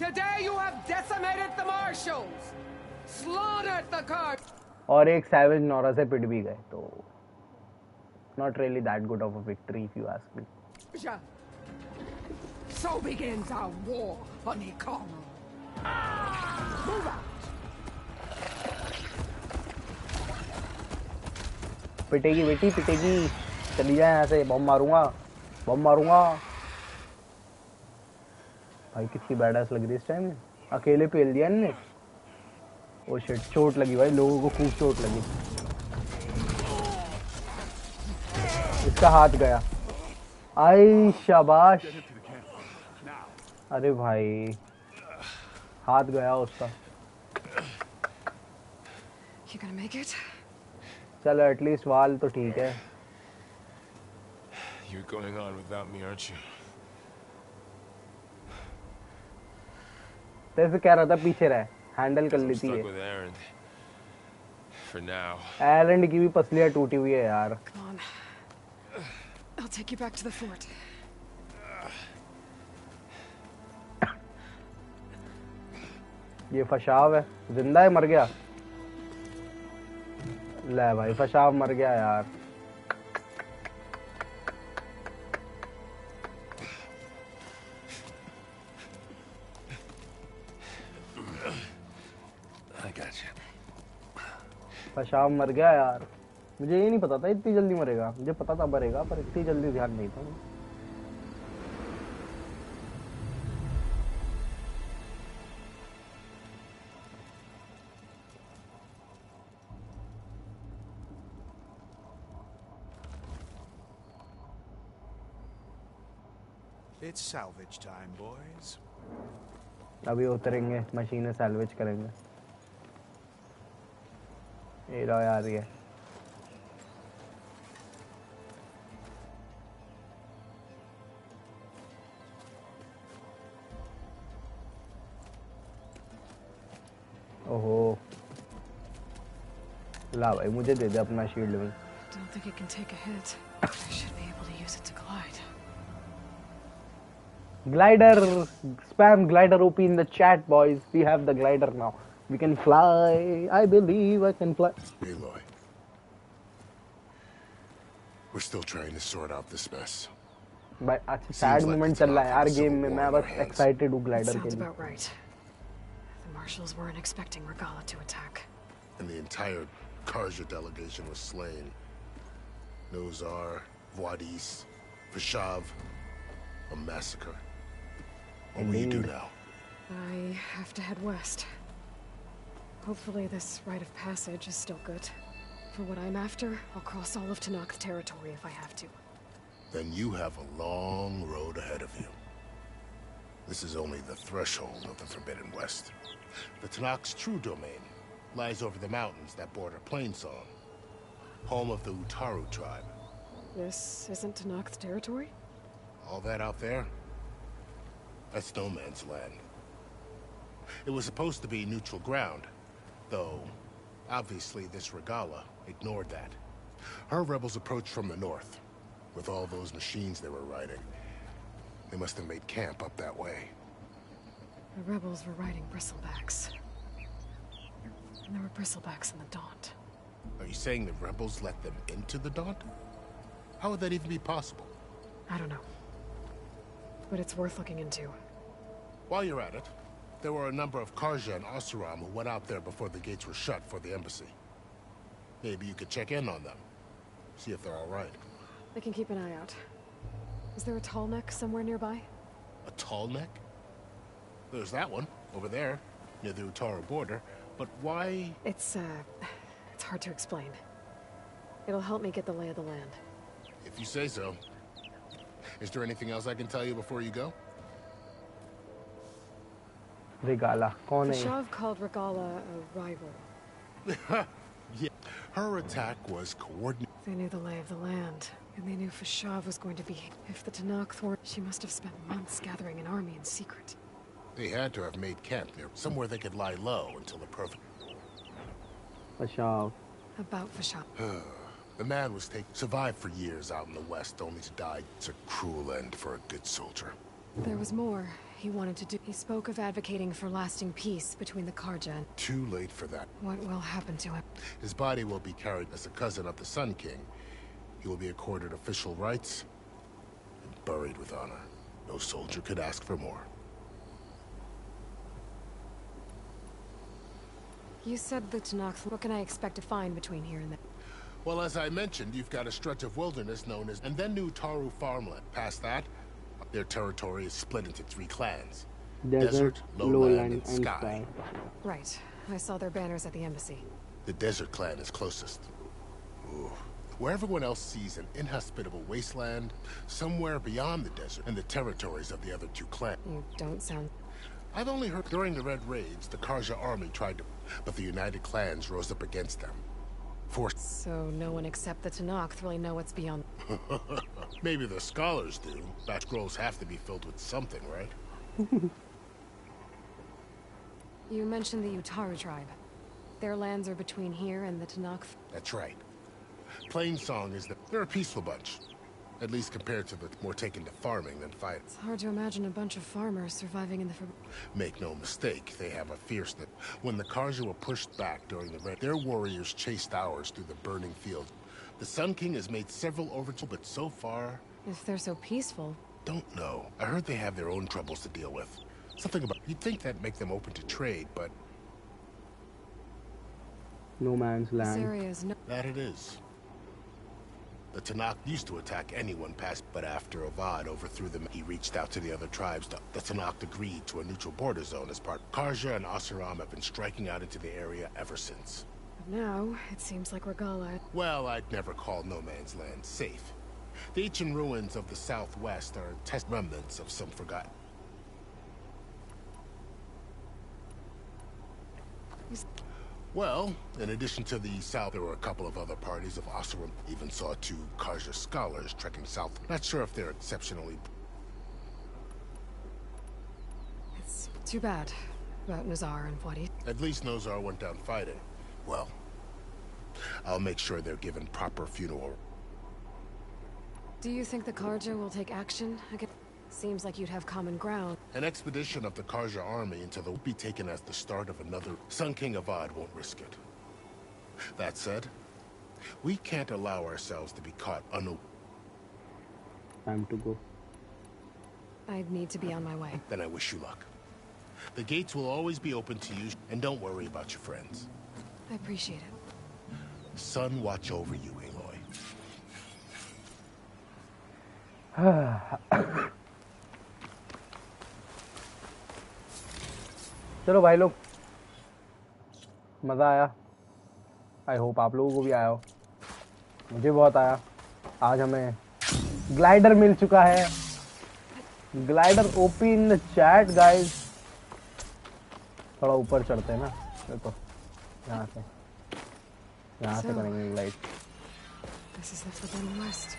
Today you have decimated the marshals, slaughtered the cart. और एक सैवेज नोरा से पिट भी गए तो not really that good of a victory if you ask me. So begins our war on Ikaru. Move out. पिटेगी बेटी पिटेगी चली जाए यहाँ से बम मारूंगा भाई कितनी बैडास लग रही है इस टाइम में अकेले पेल दिया इनने ओ शिट चोट लगी भाई लोगों को खूब चोट लगी इसका हाथ गया आई शाबाश अरे भाई हाथ गया उसका You gonna make it? चलो एटलीस्ट वाल तो ठीक है You're going on without me, aren't you? तेरे कह रहा था पीछे रह हैंडल कर लेती है For now. आयरलैंड की भी पसलियां टूटी हुई है यार Come on. I'll take you back to the fort. ये फशाव है जिंदा है मर गया ले भाई फशाव मर गया यार फशाव मर गया यार मुझे ये नहीं पता था इतनी जल्दी मरेगा मुझे पता था मरेगा पर इतनी जल्दी ध्यान नहीं था It's salvage time, boys. अभी उतरेंगे मशीनें सैल्वेज करेंगे एलॉय आ रही है ओहो ला भाई मुझे दे दे अपना शील्ड में Don't think it can take a hit. I should be able to use it to glide. Glider, spam glider OP in the chat, boys. We have the glider now. We can fly. I believe I can fly. Aloy. We're still trying to sort out this mess. भाई अच्छा sad moment चल रहा है यार गेम में मैं बस excited हूँ glider के Sounds लिए. about right. The marshals weren't expecting Regala to attack. And the entire Karja delegation was slain. Nozar, Wadis, Vashav, a massacre. What will you do now? I have to head west. Hopefully this rite of passage is still good. For what I'm after, I'll cross all of Tanak's territory if I have to. Then you have a long road ahead of you. This is only the threshold of the Forbidden West. The Tanak's true domain lies over the mountains that border Plainsong, home of the Utaru tribe. This isn't Tanak's territory? All that out there? That's no man's land. It was supposed to be neutral ground, though obviously this Regala ignored that. Her rebels approached from the north, with all those machines they were riding. They must have made camp up that way. The rebels were riding bristlebacks. And there were bristlebacks in the Daunt. Are you saying the rebels let them into the Daunt? How would that even be possible? I don't know. But it's worth looking into. While you're at it, there were a number of Karja and Oseram who went out there before the gates were shut for the embassy. Maybe you could check in on them. See if they're all right. I can keep an eye out. Is there a tall neck somewhere nearby? A tall neck? There's that one, over there, near the Utaru border. But why? It's hard to explain. It'll help me get the lay of the land. If you say so. Is there anything else I can tell you before you go? Regala. कौन है? Fashav called Regala a rival. Yeah. Her attack was coordinated. They knew the lay of the land, and they knew Fashav was going to be. If the Tanakh Thorn, she must have spent months gathering an army in secret. They had to have made camp near somewhere they could lie low until the perfect. Fashav. About Fashav. The man was survived for years out in the west, only to die. It's a cruel end for a good soldier. There was more he wanted to do. He spoke of advocating for lasting peace between the Karja and... Too late for that. What will happen to him? His body will be carried as a cousin of the Sun King. He will be accorded official rights and buried with honor. No soldier could ask for more. You said the Tanakh. What can I expect to find between here and there? Well, as I mentioned, you've got a stretch of wilderness known as... And then New Taru farmland. Past that, their territory is split into 3 clans. Desert, lowland, and sky. Right. I saw their banners at the embassy. The desert clan is closest. Ooh. Where everyone else sees an inhospitable wasteland, somewhere beyond the desert and the territories of the other 2 clans. You don't sound... I've only heard during the Red Raids, the Karja army tried to... But the United Clans rose up against them. So no one except the Tanakh really know what's beyond... Maybe the scholars do. That scrolls have to be filled with something, right? You mentioned the Utaru tribe. Their lands are between here and the Tanakh... That's right. Plainsong is they're a peaceful bunch. At least compared to the more taken to farming than fighting. It's hard to imagine a bunch of farmers surviving in the... Make no mistake, they have a fierceness. When the Karja were pushed back during the Red, their warriors chased ours through the burning field. The Sun King has made several overtures, but so far... If they're so peaceful... Don't know. I heard they have their own troubles to deal with. Something about... You'd think that'd make them open to trade, but... No man's land. This area is no... That it is. The Tanakh used to attack anyone past, but after Avad overthrew them, he reached out to the other tribes. The Tanakh agreed to a neutral border zone as part. Karja and Oseram have been striking out into the area ever since. But now, it seems like Regala... Well, I'd never call no man's land safe. The ancient ruins of the southwest are test remnants of some forgotten. Well, in addition to the south, there were a couple of other parties of Oseram. Even saw 2 Karja scholars trekking south. Not sure if they're exceptionally... It's too bad about Nazar and Wadi. At least Nazar went down fighting. Well, I'll make sure they're given proper funeral. Do you think the Karja will take action again? Seems like you'd have common ground. An expedition of the Karja army into the will be taken as the start of another. Sun King Avad won't risk it. That said, we can't allow ourselves to be caught Time to go. I'd need to be on my way. Then I wish you luck. The gates will always be open to you, and don't worry about your friends. I appreciate it. Sun watch over you, Aloy. चलो भाई लोग, मज़ा आया। आई होप आप लोगों को भी आया हो। मुझे बहुत आया। आज हमें ग्लाइडर मिल चुका है। Glider OP in the chat guys. थोड़ा ऊपर चढ़ते हैं ना, देखो यहाँ से करेंगे glide. This is the Forbidden West.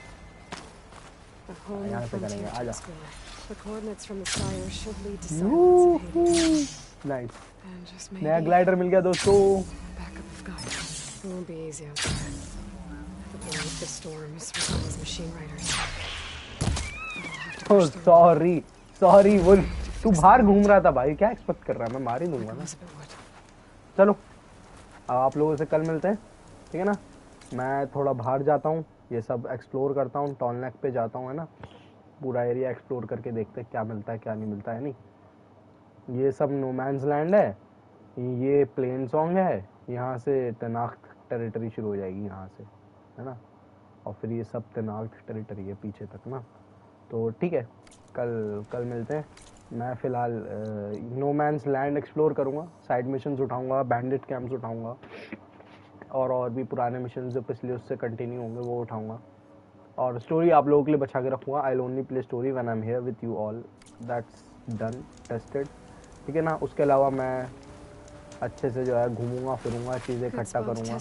A whole new यहाँ से frontier करेंगे, to आजा। explore. The coordinates from the Spire should lead to silence and Hades. Nice, And just नया maybe ग्लाइडर मिल गया दोस्तों। backup of Gaia. It won't be easy out there. With the storms, with all those machine riders. Oh, sorry, sorry Wolf, तू बाहर घूम रहा था भाई, क्या एक्सपेक्ट कर रहा है, मैं मार ही दूंगा ना। चलो अब आप लोगों से कल मिलते हैं, ठीक है ना। मैं थोड़ा बाहर जाता हूँ, ये सब एक्सप्लोर करता हूँ, टॉलनेक पे जाता हूँ, है ना, पूरा एरिया एक्सप्लोर करके देखते हैं क्या मिलता है क्या नहीं मिलता है। नहीं, ये सब नोमैंस लैंड है, ये प्लेन सॉन्ग है, यहाँ से तनाख्त टेरिटरी शुरू हो जाएगी यहाँ से, है ना, और फिर ये सब तनाख्त टेरिटरी है पीछे तक ना। तो ठीक है, कल मिलते हैं। मैं फ़िलहाल नोमैंस लैंड एक्सप्लोर करूँगा, साइड मिशंस उठाऊँगा, बैंडिट कैंप्स उठाऊँगा, और भी पुराने मिशन जो पिछले उससे कंटिन्यू होंगे वो उठाऊँगा, और स्टोरी आप लोगों के लिए बचा के रखूँगा। I will only play story when I am here with you all, that's done, tested, ठीक है ना। उसके अलावा मैं अच्छे से जो है घूमूंगा फिरूंगा, चीज़ें इकट्ठा करूँगा।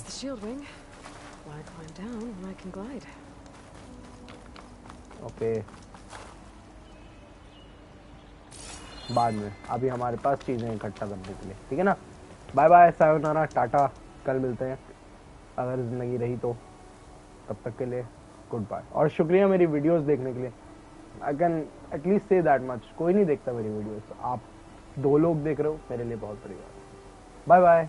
ओके, बाद में, अभी हमारे पास चीज़ें इकट्ठा करने के लिए, ठीक है ना। बाय बाय, सायोनारा, टाटा, कल मिलते हैं अगर ज़िंदगी रही तो। तब तक के लिए गुड बाय, और शुक्रिया मेरी वीडियोस देखने के लिए। I can at least say that much, कोई नहीं देखता मेरी वीडियोस, आप 2 लोग देख रहे हो, मेरे लिए बहुत बड़ी बात है। Bye bye.